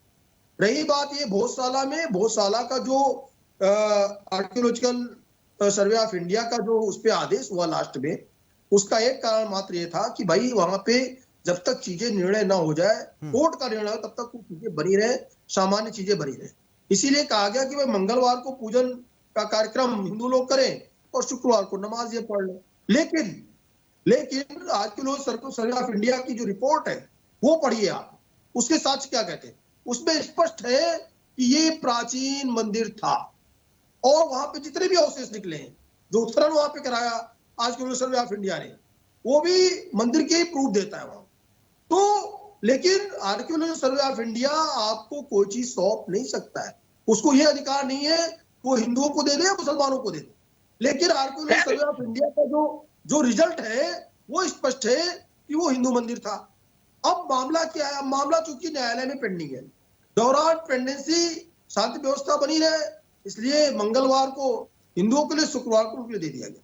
रही बात ये भोजशाला में, भोजशाला का जो आर्कियोलॉजिकल सर्वे ऑफ इंडिया का जो उस पर आदेश हुआ लास्ट में, उसका एक कारण मात्र ये था कि भाई वहां पे जब तक चीजें निर्णय ना हो जाए, कोर्ट का निर्णय हो, तब तक कुछ चीजें बनी रहे, सामान्य चीजें बनी रहे। इसीलिए कहा गया कि भाई मंगलवार को पूजन का कार्यक्रम हिंदू लोग करें और शुक्रवार को नमाज ये पढ़ लें। लेकिन आर्कियोलॉजिकल सर्वे ऑफ इंडिया की जो रिपोर्ट है वो पढ़िए आप, उसके साक्ष्य क्या कहते हैं। उसमें स्पष्ट है कि ये प्राचीन मंदिर था और वहां पे जितने भी अवशेष निकले हैं, जो उत्खनन वहां पे कराया आर्कियोलॉजिकल सर्वे ऑफ इंडिया ने, वो भी मंदिर के ही प्रूफ देता है वहां। तो लेकिन आर्कियोलॉजिकल सर्वे ऑफ इंडिया आपको कोई चीज सौंप नहीं सकता है, उसको ये अधिकार नहीं है वो हिंदुओं को दे दे या मुसलमानों को दे दे। लेकिन आर्कियोलॉजिकल सर्वे ऑफ इंडिया का जो रिजल्ट है वो स्पष्ट है कि वो हिंदू मंदिर था। अब मामला क्या है, अब मामला चूंकि न्यायालय में पेंडिंग है, दौरान पेंडेंसी शांति व्यवस्था बनी रहे, इसलिए मंगलवार को हिंदुओं के लिए, शुक्रवार को रुपये दे दिया गया।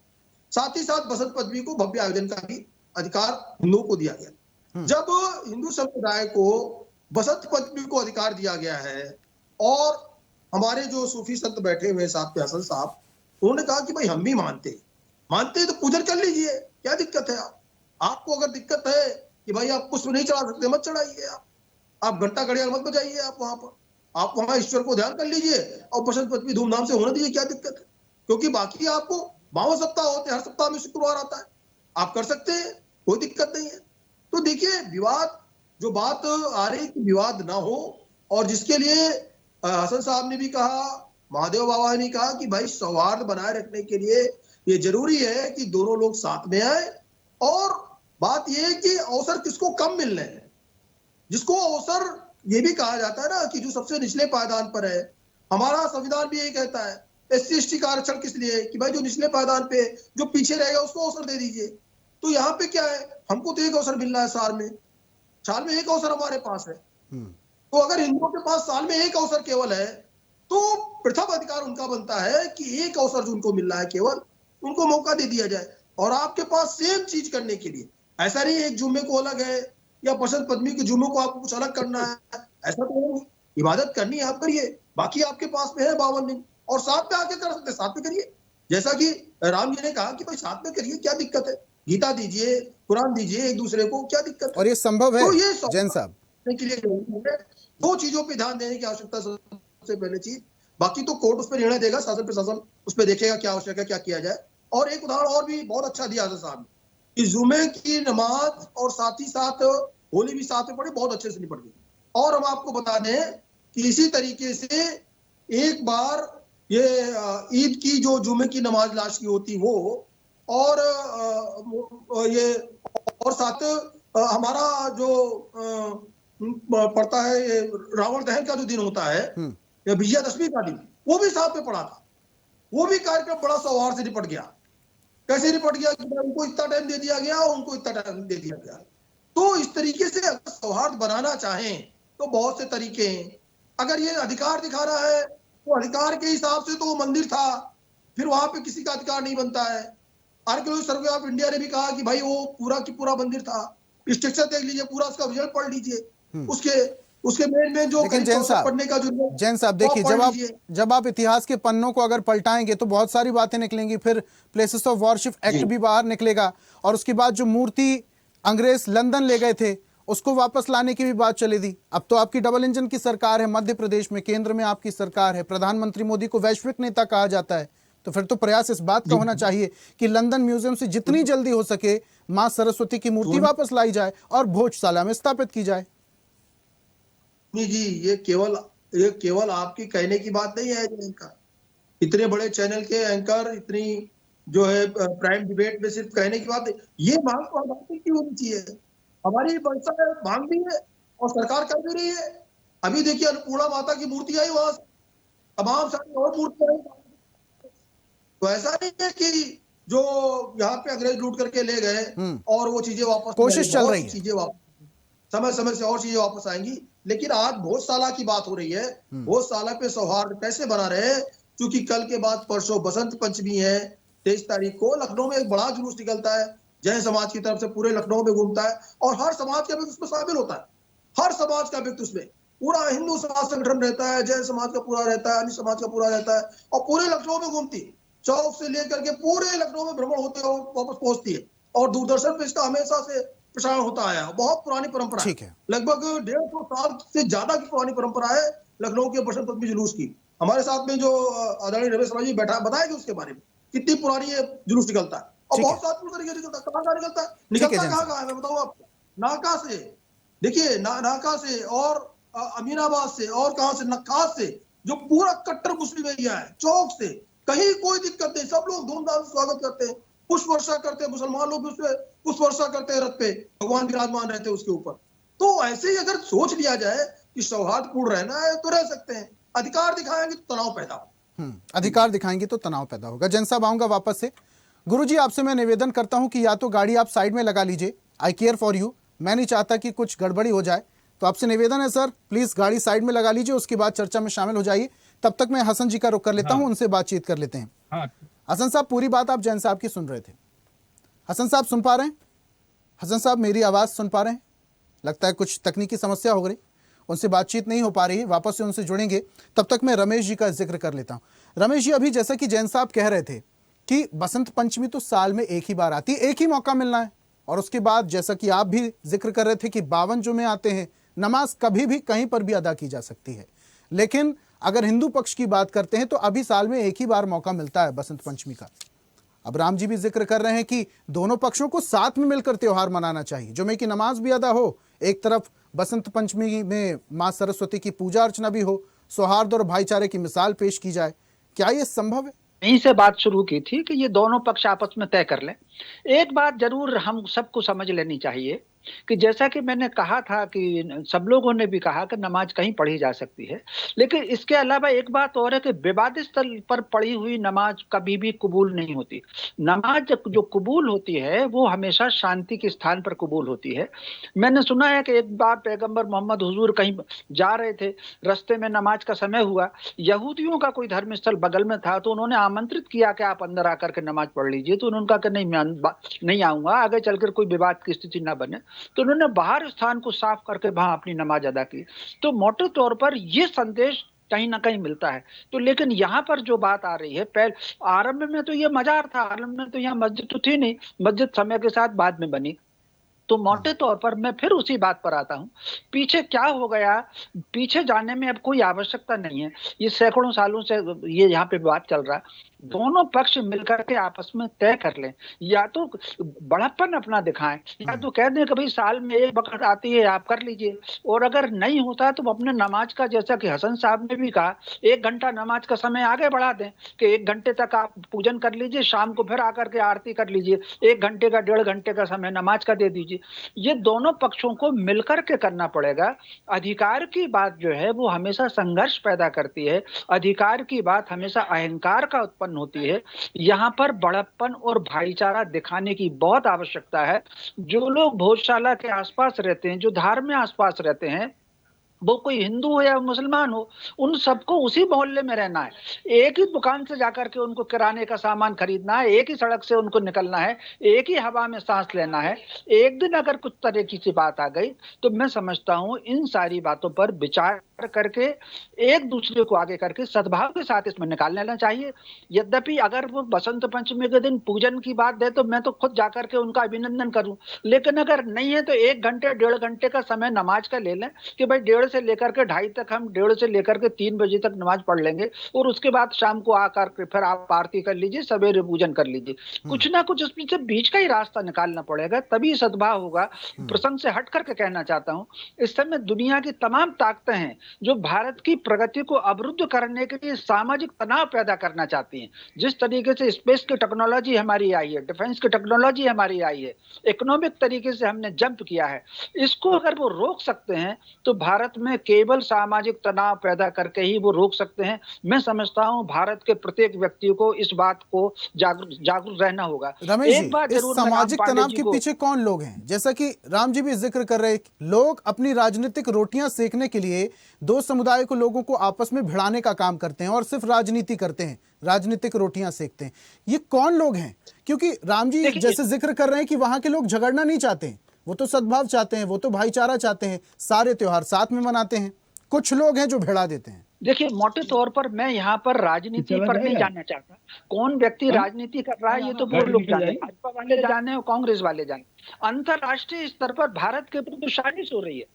साथ ही साथ बसंत पंचमी को भव्य आयोजन का भी अधिकार हिंदुओं को दिया गया। जब हिंदू संप्रदाय को बसंत पंचमी को अधिकार दिया गया है और हमारे जो सूफी संत बैठे हुए साथ में हसन साहब, उन्होंने कहा कि भाई हम भी मानते तो पूजन कर लीजिए, क्या दिक्कत है। आपको अगर दिक्कत है कि भाई आप पुष्प नहीं चढ़ा सकते, मत चढ़ाइए, आप घंटा घड़ियाल मत बजाइए, आप वहां पर, आप वहां ईश्वर को ध्यान कर लीजिए और बसंत पंचमी धूमधाम से होने दीजिए, क्या दिक्कत है। क्योंकि बाकी आपको 52 सप्ताह होते हैं, हर सप्ताह में शुक्रवार आता है, आप कर सकते हैं, कोई दिक्कत नहीं है। तो देखिए विवाद, जो बात आ रही कि विवाद ना हो, और जिसके लिए हसन साहब ने भी कहा, महादेव बाबा ने कहा कि भाई सौहार्द बनाए रखने के लिए ये जरूरी है कि दोनों लोग साथ में आए। और बात यह है कि अवसर किसको कम मिल रहे हैं, जिसको अवसर ये भी कहा जाता है ना कि जो सबसे निचले पायदान पर है, हमारा संविधान भी यही कहता है SC/ST का आरक्षण किस लिए, कि भाई जो निचले पायदान पे जो पीछे रहेगा उसको अवसर दे दीजिए। तो यहाँ पे क्या है, हमको तो एक अवसर मिल रहा है साल में एक अवसर हमारे पास है। तो अगर हिंदुओं के पास साल में एक अवसर केवल है, तो प्रथम अधिकार उनका बनता है कि एक अवसर जो उनको मिल रहा है केवल, उनको मौका दे दिया जाए। और आपके पास सेम चीज करने के लिए, ऐसा नहीं एक जुम्मे को अलग है या बसंत पंचमी के जुम्मे को आपको कुछ अलग करना है, ऐसा तो नहीं। इबादत करनी है आप करिए, बाकी आपके पास में है 52 दिन, और साथ में आके कर सकते, साथ में करिए। जैसा कि राम जी ने कहा कि भाई साथ में करिए, क्या दिक्कत है, गीता दीजिए, कुरान दीजिए एक दूसरे को, क्या दिक्कत है। और ये संभव है तो ये जैन साहब के लिए दो चीजों पे ध्यान देने की आवश्यकता सबसे पहले चीज। बाकी तो कोर्ट उस पर निर्णय देगा, शासन प्रशासन उस पर देखेगा क्या आवश्यक है, क्या किया जाए। और एक उदाहरण और भी बहुत अच्छा दिया साहब ने कि जुमे की नमाज और साथ ही साथ होली भी साथ में पढ़ी, बहुत अच्छे से निपट गई। और हम आपको बता दें कि इसी तरीके से एक बार ये ईद की जो जुमे की नमाज लास्ट की होती वो, और ये और साथ हमारा जो पड़ता है ये रावण दहन का जो दिन होता है या विजयादशमी का दिन, वो भी साथ में पड़ा था। वो भी कार्यक्रम बड़ा सौहार्द से निपट गया। कैसे निपट गया कि उनको इतना टाइम दे दिया गया और उनको इतना टाइम दे दिया गया। तो इस तरीके से अगर सौहार्द बनाना चाहें तो बहुत से तरीके हैं। अगर ये अधिकार दिखा रहा है तो अधिकार के हिसाब से तो वो मंदिर था, फिर वहां पे किसी का अधिकार नहीं बनता है। आर्कियोलॉजिकल सर्वे ऑफ इंडिया ने भी कहा कि भाई वो पूरा की पूरा मंदिर था, स्ट्रक्चर देख लीजिए, पूरा उसका विजुअल पढ़ लीजिए, उसके मेन जो पढ़ने का जो जैन साहब देखिए, जब आप इतिहास के पन्नों को अगर पलटाएंगे तो बहुत सारी बातें निकलेंगी। फिर प्लेसेस ऑफ वर्शिप एक्ट भी बाहर निकलेगा, और उसके बाद जो मूर्ति अंग्रेज लंदन ले गए थे उसको वापस लाने की भी बात चली थी। अब तो आपकी डबल इंजन की सरकार है मध्य प्रदेश में, केंद्र में आपकी सरकार है, प्रधानमंत्री मोदी को वैश्विक नेता कहा जाता है। तो फिर तो प्रयास इस बात का होना चाहिए कि लंदन म्यूजियम से जितनी जल्दी हो सके मां सरस्वती की मूर्ति वापस लाई जाए और भोजशाला में स्थापित की जाए। जी, ये केवल आपकी कहने की बात नहीं है इनका, इतने बड़े चैनल के एंकर, इतनी जो है प्राइम डिबेट में सिर्फ कहने की बात है, ये मांग तो आजादी की होनी चाहिए। हमारी मंशा है, मांग भी है और सरकार कर भी रही है। अभी देखिए अन्नपूर्णा माता की मूर्ति आई, वहां से तमाम सारी और मूर्तियां आई। तो ऐसा नहीं है कि जो यहाँ पे अंग्रेज लूट करके ले गए और वो चीजें वापस, कोशिश चल रही है, चीजें वापस समय समय से और चीजें वापस आएंगी। लेकिन आज भोजशाला की बात हो रही है, भोजशाला पे सौहार्द कैसे बना रहे, क्योंकि कल के बाद परसों बसंत पंचमी है, 23 तारीख को लखनऊ में एक बड़ा जुलूस निकलता है, जैन समाज की तरफ से पूरे लखनऊ में घूमता है और हर समाज का व्यक्ति उसमें शामिल होता है। हर समाज का व्यक्ति उसमें, पूरा हिंदू समाज संगठन रहता है, जैन समाज का पूरा रहता है, अन्य समाज का पूरा रहता है और पूरे लखनऊ में घूमती है। चौक से लेकर के पूरे लखनऊ में भ्रमण होते हुए वापस पहुंचती है और दूरदर्शन पे इसका हमेशा से प्रसारण होता आया है। बहुत पुरानी परंपरा है, लगभग 150 साल से ज्यादा की पुरानी परंपरा है लखनऊ के बसंत पंचमी जुलूस की। हमारे साथ में जो आदरणीय रमेश शर्मा जी बैठा बताएंगे उसके बारे में, कितनी पुरानी ये जुलूस निकलता है और बहुत साथ मिलकर के निकलता है। कहाँ निकलता है, निकलता कहाँ है मैं बताऊँ आपको, नाका से, देखिए नाका से और अमीनाबाद से और कहां से, नक्कास से, जो पूरा कट्टर मुस्लिम एरिया है, चौक से, कहीं कोई दिक्कत नहीं, सब लोग धूमधाम से स्वागत करते हैं, पुष्प वर्षा करते हैं, मुसलमान लोग उसपे पुष्प वर्षा करते हैं, रथ पे भगवान विराजमान रहते हैं उसके ऊपर। तो ऐसे ही अगर सोच लिया जाए कि सौहार्दपूर्ण रहना है तो रह सकते हैं, अधिकार दिखाएंगे तो तनाव पैदा होगा। अधिकार दिखाएंगे तो तनाव पैदा होगा। जैन साहब आऊंगा वापस से। गुरुजी आपसे मैं निवेदन करता हूं कि या तो गाड़ी आप साइड में लगा लीजिए, आई केयर फॉर यू, मैं नहीं चाहता कि कुछ गड़बड़ी हो जाए, तो आपसे निवेदन है सर प्लीज गाड़ी साइड में लगा लीजिए, उसके बाद चर्चा में शामिल हो जाइए। तब तक मैं हसन जी का रुख कर लेता हूं, उनसे बातचीत कर लेते हैं। हसन साहब पूरी बात आप जैन साहब की सुन रहे थे। हसन साहब सुन पा रहे हैं? हसन साहब मेरी आवाज सुन पा रहे हैं? लगता है कुछ तकनीकी समस्या हो गई, उनसे बातचीत नहीं हो पा रही है, वापस से उनसे जुड़ेंगे। तब तक मैं रमेश जी का जिक्र कर लेता हूं। रमेश जी, अभी जैसा कि जैन साहब कह रहे थे कि बसंत पंचमी तो साल में एक ही बार आती है, एक ही मौका मिलना है, और उसके बाद जैसा कि आप भी जिक्र कर रहे थे कि 52 जुमे आते हैं, नमाज कभी भी कहीं पर भी अदा की जा सकती है। लेकिन अगर हिंदू पक्ष की बात करते हैं तो अभी साल में एक ही बार मौका मिलता है बसंत पंचमी का। अब राम जी भी जिक्र कर रहे हैं कि दोनों पक्षों को साथ में मिलकर त्योहार मनाना चाहिए, जुमे की नमाज भी अदा हो, एक तरफ बसंत पंचमी में मां सरस्वती की पूजा अर्चना भी हो, सौहार्द और भाईचारे की मिसाल पेश की जाए। क्या ये संभव है? यहीं से बात शुरू की थी कि ये दोनों पक्ष आपस में तय कर लें। एक बात जरूर हम सबको समझ लेनी चाहिए कि जैसा कि मैंने कहा था कि सब लोगों ने भी कहा कि नमाज कहीं पढ़ी जा सकती है, लेकिन इसके अलावा एक बात और है कि विवादित स्थल पर पढ़ी हुई नमाज कभी भी कबूल नहीं होती। नमाज जो कबूल होती है वो हमेशा शांति के स्थान पर कबूल होती है। मैंने सुना है कि एक बार पैगंबर मोहम्मद हुजूर कहीं जा रहे थे, रास्ते में नमाज का समय हुआ, यहूदियों का कोई धर्म स्थल बगल में था, तो उन्होंने आमंत्रित किया कि आप अंदर आकर के नमाज पढ़ लीजिए। तो उन्होंने कहा कि नहीं आऊंगा, आगे चलकर कोई विवाद की स्थिति ना बने। तो उन्होंने बाहर स्थान को साफ करके वहां अपनी नमाज अदा की। तो मोटे तौर पर यह संदेश कहीं ना कहीं मिलता है। तो लेकिन यहाँ पर जो बात आ रही है, पहले आरंभ में तो ये मजार था, आरंभ में तो यहाँ मस्जिद तो थी नहीं, मस्जिद समय के साथ बाद में बनी। तो मोटे तौर पर मैं फिर उसी बात पर आता हूँ, पीछे क्या हो गया, पीछे जाने में अब कोई आवश्यकता नहीं है। ये सैकड़ों सालों से ये यहाँ पे बात चल रहा है। दोनों पक्ष मिलकर के आपस में तय कर लें, या तो बड़प्पन अपना दिखाएं, या तो कह दें कि भाई साल में एक वक्त आती है, आप कर लीजिए। और अगर नहीं होता तो अपने नमाज का, जैसा कि हसन साहब ने भी कहा, 1 घंटा नमाज का समय आगे बढ़ा दें कि 1 घंटे तक आप पूजन कर लीजिए, शाम को फिर आकर के आरती कर लीजिए, 1 घंटे का 1.5 घंटे का समय नमाज का दे दीजिए। ये दोनों पक्षों को मिलकर के करना पड़ेगा। अधिकार की बात जो है वो हमेशा संघर्ष पैदा करती है, अधिकार की बात हमेशा अहंकार का उत्पन्न होती है। यहाँ पर बड़प्पन और भाईचारा दिखाने की बहुत आवश्यकता है। जो लोग भोजशाला के आसपास रहते हैं, जो धार में आसपास रहते हैं, वो कोई हिंदू हो या मुसलमान हो, उन सबको उसी मोहल्ले में रहना है। एक ही दुकान से जाकर के उनको किराने का सामान खरीदना है, एक ही सड़क से उनको निकलना है, एक ही हवा में सांस लेना है। एक दिन अगर कुछ तरह की सी बात आ गई तो मैं समझता हूँ इन सारी बातों पर विचार करके एक दूसरे को आगे करके सद्भाव के साथ इसमें निकाल लेना चाहिए। यद्यपि अगर वो बसंत पंचमी के दिन पूजन की बात दे तो मैं तो खुद जाकर के उनका अभिनंदन करूं, लेकिन अगर नहीं है तो 1 घंटे 1.5 घंटे का समय नमाज का ले लें कि भाई 1:30 से लेकर के 2:30 तक, हम 1:30 से लेकर के 3 बजे तक नमाज पढ़ लेंगे और उसके बाद शाम को आकर के फिर आप आरती कर लीजिए, सवेरे पूजन कर लीजिए। कुछ ना कुछ इसमें से बीच का ही रास्ता निकालना पड़ेगा, तभी सद्भाव होगा। प्रसंग से हट करके कहना चाहता हूँ, इस समय दुनिया की तमाम ताकतें हैं जो भारत की प्रगति को अवरुद्ध करने के लिए सामाजिक तनाव पैदा करना चाहती हैं। जिस तरीके से स्पेस की टेक्नोलॉजी हमारी आई है, डिफेंस की टेक्नोलॉजी हमारी आई है, इकोनॉमिक तरीके से हमने जंप किया है, इसको अगर वो रोक सकते हैं तो भारत में केवल सामाजिक तनाव पैदा करके ही वो रोक सकते हैं। मैं समझता हूं भारत के प्रत्येक व्यक्ति को इस बात को जागरूक रहना होगा। रमेश एक जी, बात इस जरूर मैं सामाजिक राम पांडे तनाव जी के को- पीछे कौन लोग हैं? जैसा कि राम जी भी जिक्र कर रहे, लोग अपनी राजनीतिक रोटियां सेकने के लिए दो समुदाय को, लोगों को आपस में भिड़ाने का काम करते हैं और सिर्फ राजनीति करते हैं, राजनीतिक रोटियां सेकते हैं। ये कौन लोग हैं? क्योंकि राम जी जैसे जिक्र कर रहे हैं कि वहां के लोग झगड़ना नहीं चाहते हैं, वो तो सद्भाव चाहते हैं, वो तो भाईचारा चाहते हैं, सारे त्योहार साथ में मनाते हैं। कुछ लोग हैं जो भिड़ा देते हैं। देखिए, मोटे तौर पर मैं यहाँ पर राजनीति पर नहीं जानना चाहता। कौन व्यक्ति राजनीति कर रहा है ये तो वो लोग जाने, भाजपा वाले जाने और कांग्रेस वाले जाने। अंतरराष्ट्रीय स्तर पर भारत के प्रति साजिश हो रही है।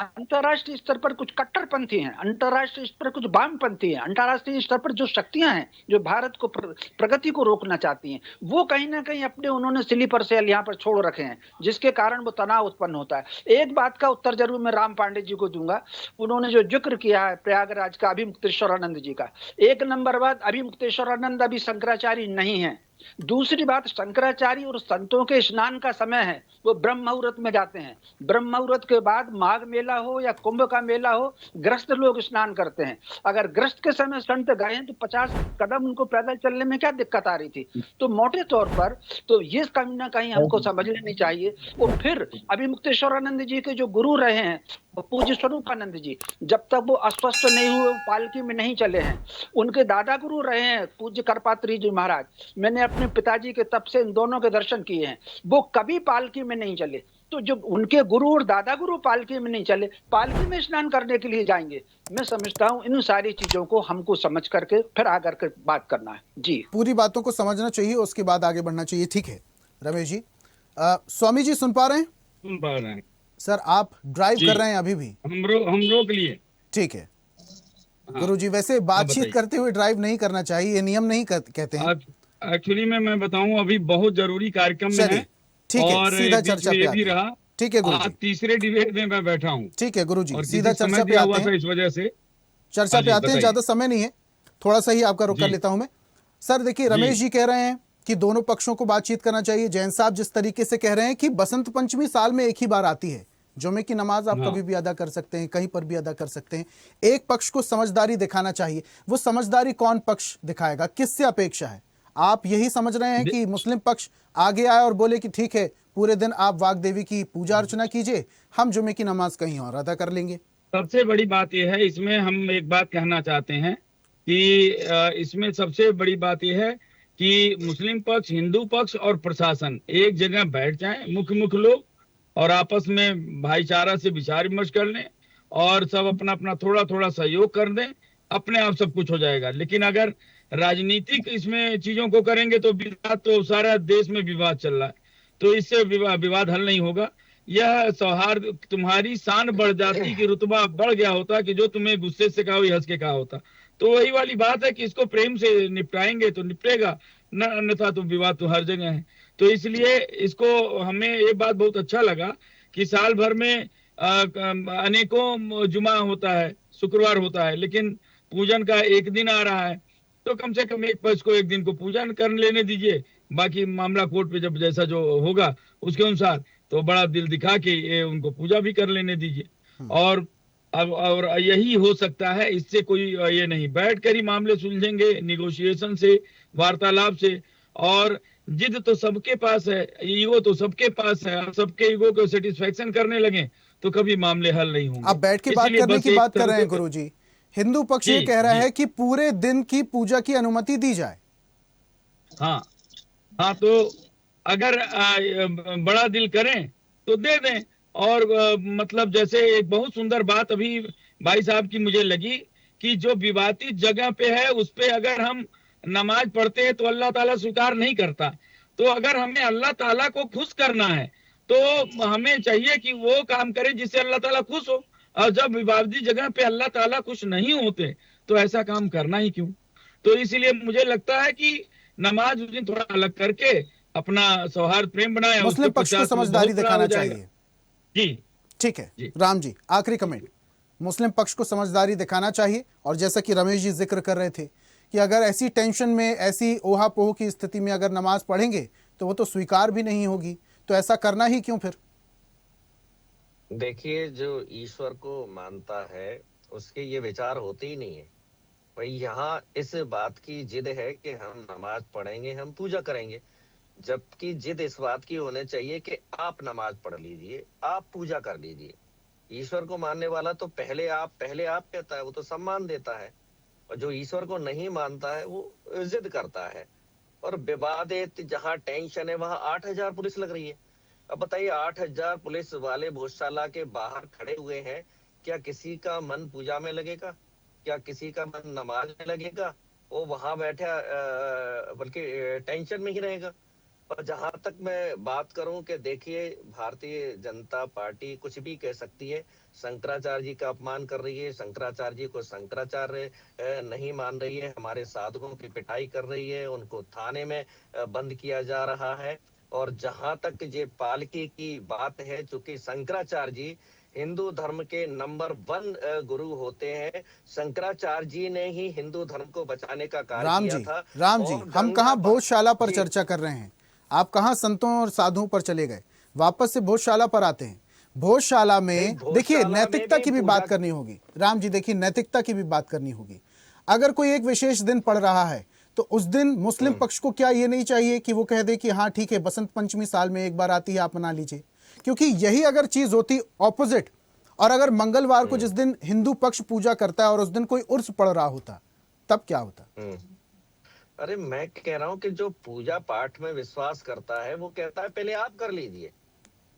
अंतरराष्ट्रीय स्तर पर कुछ कट्टरपंथी हैं, अंतरराष्ट्रीय स्तर पर कुछ वामपंथी हैं, अंतरराष्ट्रीय स्तर पर जो शक्तियां हैं जो भारत को प्रगति को रोकना चाहती हैं, वो कहीं ना कहीं अपने उन्होंने स्लीपर सेल यहाँ पर छोड़ रखे हैं, जिसके कारण वो तनाव उत्पन्न होता है। एक बात का उत्तर जरूर मैं राम पांडे जी को दूंगा। उन्होंने जो जिक्र किया है प्रयागराज का अभिमुक्तेश्वरानंद जी का, एक नंबर बात, अभिमुक्तेश्वरानंद अभी शंकराचार्य नहीं है। दूसरी बात, शंकराचार्य और संतों के स्नान का समय है, वो ब्रह्म मुहूर्त में जाते हैं। ब्रह्म मुहूर्त के बाद माघ मेला हो या कुंभ का मेला हो, ग्रस्त लोग स्नान करते हैं। अगर ग्रस्त के समय संत गए हैं तो 50 कदम उनको पैदल चलने में क्या दिक्कत आ रही थी? तो मोटे तौर पर तो ये कहीं ना कहीं हमको समझ लेनी चाहिए। और फिर अभिमुक्तेश्वरानंद जी के जो गुरु रहे हैं पूज्य स्वरूपानंद जी, जब तक वो अस्वस्थ नहीं हुए, पालकी में नहीं चले हैं। उनके दादा गुरु रहे हैं पूज्य करपात्री जी महाराज, मैंने अपने पिताजी के तप से इन दोनों के दर्शन किए हैं, वो कभी पालकी में नहीं चले। तो जब उनके गुरु और दादा गुरु पालकी में नहीं चले, पालकी में स्नान करने के लिए जाएंगे। मैं समझता हूँ इन सारी चीजों को हमको समझ करके फिर आकर के बात करना है। जी, पूरी बातों को समझना चाहिए, उसके बाद आगे बढ़ना चाहिए। ठीक है रमेश जी। स्वामी जी सुन पा रहे हैं? सुन पा रहे हैं सर। आप ड्राइव कर रहे हैं अभी भी? हम रोक लिए। ठीक है गुरुजी, वैसे बातचीत करते हुए ड्राइव नहीं करना चाहिए, ये नियम नहीं कहते हैं। एक्चुअली मैं बताऊं, अभी बहुत जरूरी कार्यक्रम में है। ठीक है, और सीधा चर्चा पे आते हैं। ठीक है गुरुजी, तीसरे डिबेट में मैं बैठा हूं। ठीक है गुरुजी, और सीधा चर्चा पे आते हैं। इस वजह से चर्चा पे आते हैं, ज्यादा समय नहीं है, थोड़ा सा ही आपका रुक कर लेता हूं मैं। सर देखिए, रमेश जी कह रहे हैं कि दोनों पक्षों को बातचीत करना चाहिए। जैन साहब जिस तरीके से कह रहे हैं कि बसंत पंचमी साल में एक ही बार आती है, जुमे की नमाज आप कभी भी अदा कर सकते हैं, कहीं पर भी अदा कर सकते हैं। एक पक्ष को समझदारी दिखाना चाहिए। वो समझदारी कौन पक्ष दिखाएगा, किससे अपेक्षा है? आप यही समझ रहे हैं कि मुस्लिम पक्ष आगे आए और बोले कि ठीक है, पूरे दिन आप वाग देवी की पूजा अर्चना कीजिए, हम जुमे की नमाज कहीं और अदा कर लेंगे? सबसे बड़ी बात यह है, इसमें हम एक बात कहना चाहते हैं कि इसमें सबसे बड़ी बात यह है कि मुस्लिम पक्ष, हिंदू पक्ष और प्रशासन एक जगह बैठ जाएं, मुख्य लोग, और आपस में भाईचारा से विचार विमर्श कर लें और सब अपना अपना थोड़ा थोड़ा सहयोग कर दें, अपने आप सब कुछ हो जाएगा। लेकिन अगर राजनीतिक इसमें चीजों को करेंगे तो विवाद, तो सारा देश में विवाद चल रहा है, तो इससे विवाद हल नहीं होगा। यह सौहार्द, तुम्हारी शान बढ़ जाती कि रुतबा बढ़ गया होता कि जो तुम्हें गुस्से से कहा वही हंस के कहा होता। तो वही वाली बात है कि इसको प्रेम से निपटाएंगे तो निपटेगा, न अन्यथा तो विवाद तो हर जगह है। तो इसलिए इसको हमें ये बात बहुत अच्छा लगा कि साल भर में अनेकों जुमा होता है, शुक्रवार होता है, लेकिन पूजन का एक दिन आ रहा है, तो कम से कम एक पक्ष को एक दिन को पूजन कर लेने दीजिए। बाकी मामला कोर्ट पे जब जैसा जो होगा उसके अनुसार, तो बड़ा दिल दिखा के ये उनको पूजा भी कर लेने दीजिए। और यही हो सकता है, इससे कोई ये नहीं, बैठ कर ही मामले सुलझेंगे निगोशिएशन से, वार्तालाप से। और जिद तो सबके पास है, ईगो तो सबके पास है, आप सबके ईगो को सेटिस्फेक्शन करने लगे तो कभी मामले हल नहीं होंगे। आप बैठ के बात करने की बात कर रहे हैं गुरुजी। हिंदू पक्ष ये कह रहा है कि पूरे दिन की पूजा की अनुमति दी जाए। हाँ, तो अगर बड़ा दिल करें तो दे दें। और मतलब जैसे एक बहुत सुंदर बात अभी भाई साहब की मुझे लगी कि जो विवादित जगह पे है उस पे अगर हम नमाज पढ़ते हैं तो अल्लाह ताला स्वीकार नहीं करता। तो अगर हमें अल्लाह ताला को खुश करना है तो हमें चाहिए कि वो काम करें जिससे अल्लाह ताला खुश हो। और जब विवादित जगह पे अल्लाह ताला खुश नहीं होते तो ऐसा काम करना ही क्यों। तो इसलिए मुझे लगता है कि नमाज उस दिन थोड़ा अलग करके अपना सौहार्द प्रेम बनाए, मुस्लिम पक्ष को समझदारी दिखाना चाहिए। जी ठीक है। राम जी आखिरी कमेंट। मुस्लिम पक्ष को समझदारी दिखाना चाहिए। और जैसा कि रमेश जी जिक्र कर रहे थे कि अगर ऐसी टेंशन में, ऐसी ओहापोह की स्थिति में अगर नमाज पढ़ेंगे तो वो तो स्वीकार भी नहीं होगी, तो ऐसा करना ही क्यों फिर? देखिए, जो ईश्वर को मानता है उसके ये विचार होते ही नहीं है। भाई यहाँ इस बात की जिद है कि हम नमाज पढ़ेंगे, हम पूजा करेंगे, जबकि जिद इस बात की होनी चाहिए कि आप नमाज पढ़ लीजिए, आप पूजा कर लीजिए। ईश्वर को मानने वाला तो पहले आप कहता है, वो तो सम्मान देता है। और जो ईश्वर को नहीं मानता है वो जिद करता है। और विवादित जहाँ टेंशन है वहां 8000 पुलिस लग रही है। अब बताइए, 8000 पुलिस वाले भोजशाला के बाहर खड़े हुए हैं, क्या किसी का मन पूजा में लगेगा? क्या किसी का मन नमाज में लगेगा? वो वहां बैठा बल्कि टेंशन में ही रहेगा। और जहां तक मैं बात करूं कि देखिए, भारतीय जनता पार्टी कुछ भी कह सकती है, शंकराचार्य जी का अपमान कर रही है, शंकराचार्य जी को शंकराचार्य नहीं मान रही है, हमारे साधुओं की पिटाई कर रही है, उनको थाने में बंद किया जा रहा है। और जहां तक ये पालकी की बात है, चूंकि शंकराचार्य जी हिंदू धर्म के नंबर 1 गुरु होते हैं, शंकराचार्य जी ने ही हिंदू धर्म को बचाने का कार्य किया था। राम जी, हम कहाँ भोजशाला पर चर्चा कर रहे हैं, आप कहाँ संतों और साधुओं पर चले गए? वापस से भोजशाला पर आते हैं। भोजशाला में देखिए नैतिकता की भी बात करनी होगी। राम जी देखिए, नैतिकता की भी बात करनी होगी। अगर कोई एक विशेष दिन पड़ रहा है तो उस दिन मुस्लिम पक्ष को क्या ये नहीं चाहिए कि वो कह दे कि हाँ ठीक है, बसंत पंचमी साल में एक बार आती है, आप मना लीजिए? क्योंकि यही अगर चीज होती ऑपोजिट, और अगर मंगलवार को जिस दिन हिंदू पक्ष पूजा करता है और उस दिन कोई उर्स पड़ रहा होता, तब क्या होता? अरे मैं कह रहा हूँ कि जो पूजा पाठ में विश्वास करता है वो कहता है पहले आप कर लीजिए।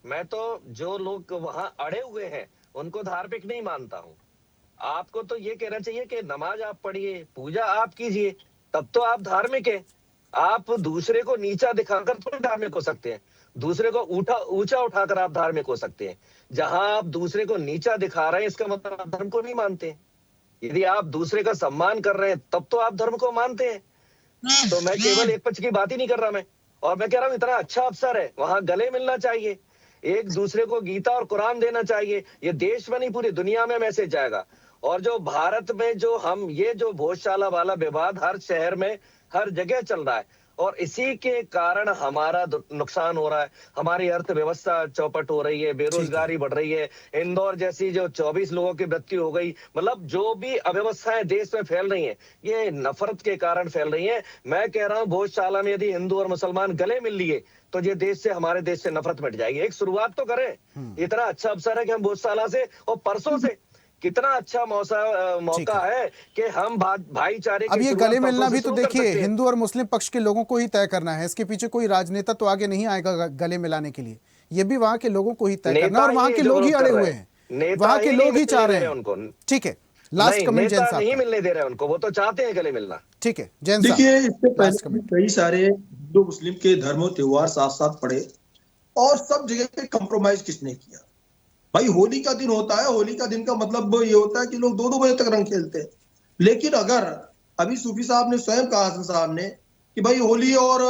मैं तो जो लोग वहां अड़े हुए हैं उनको धार्मिक नहीं मानता हूँ। आपको तो ये कहना चाहिए कि नमाज आप पढ़िए, पूजा आप कीजिए, तब तो आप धार्मिक है। आप दूसरे को नीचा दिखाकर थोड़ी धार्मिक हो सकते हैं। दूसरे को ऊंचा उठाकर आप धार्मिक हो सकते हैं। जहां आप दूसरे को नीचा दिखा रहे हैं, इसका मतलब आप धर्म को नहीं मानते। यदि आप दूसरे का सम्मान कर रहे हैं तब तो आप धर्म को मानते हैं। तो मैं केवल एक पक्ष की बात ही नहीं कर रहा मैं, और मैं कह रहा हूँ इतना अच्छा अवसर है, वहां गले मिलना चाहिए, एक दूसरे को गीता और कुरान देना चाहिए। ये देश में नहीं पूरी दुनिया में मैसेज जाएगा। और जो भारत में ये जो भोजशाला वाला विवाद हर शहर में हर जगह चल रहा है, और इसी के कारण हमारा नुकसान हो रहा है, हमारी अर्थव्यवस्था चौपट हो रही है, बेरोजगारी बढ़ रही है। इंदौर जैसी जो 24 लोगों की मृत्यु हो गई, मतलब जो भी अव्यवस्थाएं देश में फैल रही हैं, ये नफरत के कारण फैल रही हैं। मैं कह रहा हूँ भोजशाला में यदि हिंदू और मुसलमान गले मिल लिए तो ये हमारे देश से नफरत मिट जाएगी। एक शुरुआत तो करें। इतना अच्छा अवसर है कि हम भोजशाला से और परसों से कितना अच्छा मौका है कि हम भाईचारे अब ये गले मिलना भी तो देखिए हिंदू और मुस्लिम पक्ष के लोगों को ही तय करना है। इसके पीछे कोई राजनेता तो आगे नहीं आएगा गले मिलाने के लिए। ये भी वहां के लोगों को ही तय करना, और वहां के लोग ही अड़े हुए हैं, वहां के लोग ही चाह रहे हैं उनको। ठीक है, लास्ट कमेंट जैन साहब। नहीं मिलने दे रहे हैं उनको, वो तो चाहते हैं गले मिलना। ठीक है जैन साहब। देखिए, इससे पहले कई सारे हिंदू मुस्लिम के धर्म त्योहार साथ साथ पड़े और सब जगह पे कंप्रोमाइज किसने किया? भाई होली का दिन होता है, होली का दिन का मतलब ये होता है कि लोग 2-2 बजे तक रंग खेलते हैं। लेकिन अगर अभी सूफी साहब ने स्वयं कहा, हसन साहब ने, कि भाई होली और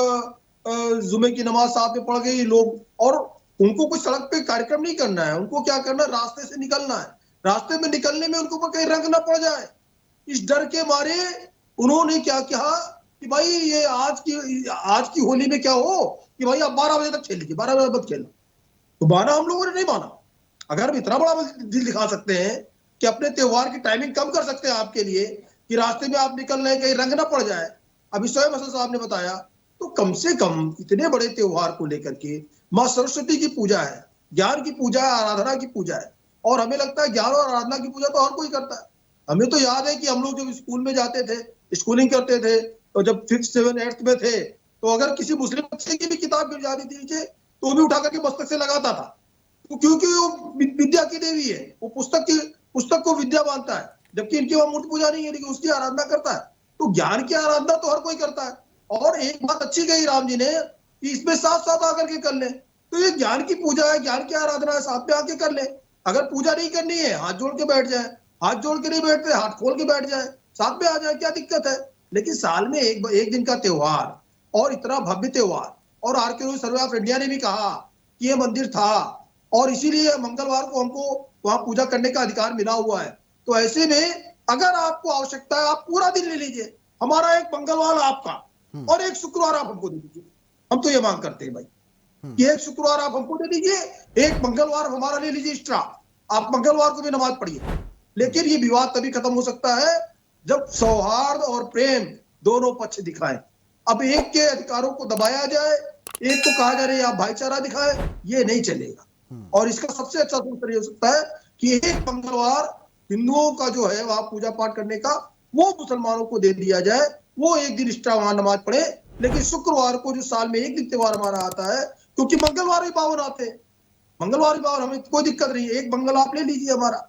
जुमे की नमाज साथ में पढ़ गई लोग, और उनको कुछ सड़क पे कार्यक्रम नहीं करना है, उनको क्या करना है, रास्ते से निकलना है। रास्ते में निकलने में उनको कहीं रंग ना पड़ जाए, इस डर के मारे उन्होंने क्या कहा कि भाई ये आज की होली में क्या हो कि भाई आप 12 बजे तक खेल लीजिए, 12 बजे तक खेलो। तो माना हम लोगों ने नहीं माना। अगर हम इतना बड़ा दिल दिखा सकते हैं कि अपने त्योहार की टाइमिंग कम कर सकते हैं आपके लिए, कि रास्ते में आप निकल रहे हैं कहीं रंग ना पड़ जाए, अभी स्वयं हसन साहब ने बताया, तो कम से कम इतने बड़े त्योहार को लेकर के माँ सरस्वती की पूजा है, ज्ञान की पूजा है, आराधना की पूजा है। और हमें लगता है ज्ञान और आराधना की पूजा तो हर कोई करता है। हमें तो याद है कि हम लोग जब स्कूल में जाते थे, स्कूलिंग करते थे, तो जब 5th 7th 8th में थे, तो अगर किसी मुस्लिम बच्चे की भी किताब गिर जाती थी नीचे तो भी उठा करके मस्तक से लगाता था, क्योंकि वो विद्या की देवी है, वो पुस्तक को विद्या मानता है। जबकि इनकी वहां मूर्ति पूजा नहीं है, लेकिन उसकी आराधना करता है। तो ज्ञान की आराधना तो हर कोई करता है। और एक बात अच्छी कही राम जी ने कि इसमें साथ साथ आकर के कर ले, तो ये ज्ञान की पूजा है, ज्ञान की आराधना है, साथ में आके कर ले। अगर पूजा नहीं करनी है, हाथ जोड़ के बैठ जाए, हाथ जोड़ के नहीं बैठते, हाथ खोल के बैठ जाए, साथ में आ जाए, क्या दिक्कत है? लेकिन साल में एक दिन का त्योहार, और इतना भव्य त्योहार, और आर्कियोलॉजिस्ट सर्वे ऑफ इंडिया ने भी कहा कि ये मंदिर था और इसीलिए मंगलवार को हमको वहां पूजा करने का अधिकार मिला हुआ है। तो ऐसे में अगर आपको आवश्यकता है आप पूरा दिन ले लीजिए, हमारा एक मंगलवार आपका और एक शुक्रवार आप हमको दे दीजिए। हम तो ये मांग करते हैं भाई कि एक शुक्रवार आप हमको दे दीजिए, एक मंगलवार हमारा ले लीजिए एक्स्ट्रा, आप मंगलवार को भी नमाज पढ़िए। लेकिन ये विवाद तभी खत्म हो सकता है जब सौहार्द और प्रेम दोनों पक्ष दिखाएं। अब एक के अधिकारों को दबाया जाए, एक को कहा जा रहा है आप भाईचारा दिखाए, ये नहीं चलेगा। और इसका सबसे अच्छा सूत्र ये हो सकता है कि एक मंगलवार हिंदुओं का जो है वहां पूजा पाठ करने का वो मुसलमानों को दे दिया जाए, वो एक दिन एक्स्ट्रा वहां नमाज पढ़े। लेकिन शुक्रवार को जो साल में एक दिन त्योहार हमारा आता है, क्योंकि मंगलवार ही पावन आते हैं, मंगलवार ही पावन, हमें कोई दिक्कत नहीं है। एक मंगल आप ले लीजिए हमारा,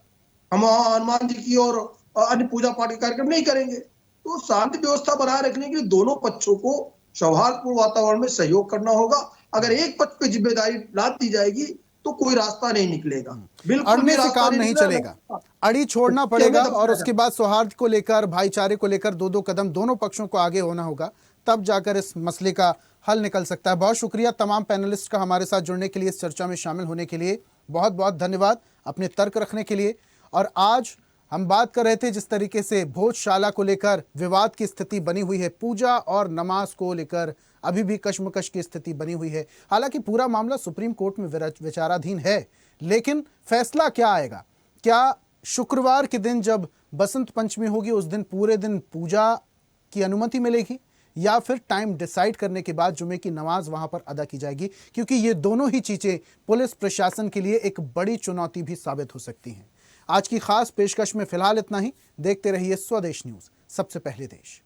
हम हनुमान जी की और अन्य पूजा पाठ के कार्यक्रम नहीं करेंगे। तो शांति व्यवस्था बनाए रखने के लिए दोनों पक्षों को सौहार्दपूर्ण वातावरण में सहयोग करना होगा। अगर एक पक्ष पे जिम्मेदारी लाद दी जाएगी तो कोई रास्ता नहीं निकलेगा, बिल्कुल अड़ने से काम नहीं चलेगा, अड़ी छोड़ना पड़ेगा और उसके बाद सौहार्द को लेकर, भाईचारे को लेकर दो कदम दोनों पक्षों को आगे होना होगा, तब जाकर इस मसले का हल निकल सकता है। बहुत शुक्रिया तमाम पैनलिस्ट का हमारे साथ जुड़ने के लिए, इस चर्चा में शामिल होने के लिए बहुत बहुत धन्यवाद, अपने तर्क रखने के लिए। और आज हम बात कर रहे थे जिस तरीके से भोजशाला को लेकर विवाद की स्थिति बनी हुई है, पूजा और नमाज को लेकर अभी भी कश्मकश की स्थिति बनी हुई है। हालांकि पूरा मामला सुप्रीम कोर्ट में विचाराधीन है, लेकिन फैसला क्या आएगा? क्या शुक्रवार के दिन जब बसंत पंचमी होगी उस दिन पूरे दिन पूजा की अनुमति मिलेगी, या फिर टाइम डिसाइड करने के बाद जुमे की नमाज वहां पर अदा की जाएगी? क्योंकि ये दोनों ही चीजें पुलिस प्रशासन के लिए एक बड़ी चुनौती भी साबित हो सकती हैं। आज की खास पेशकश में फिलहाल इतना ही। देखते रहिए स्वदेश न्यूज, सबसे पहले देश।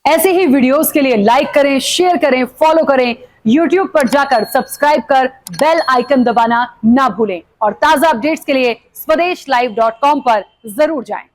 ऐसे ही वीडियोस के लिए लाइक करें, शेयर करें, फॉलो करें, YouTube पर जाकर सब्सक्राइब कर बेल आइकन दबाना ना भूलें और ताजा अपडेट्स के लिए स्वदेशलाइव.com पर जरूर जाएं।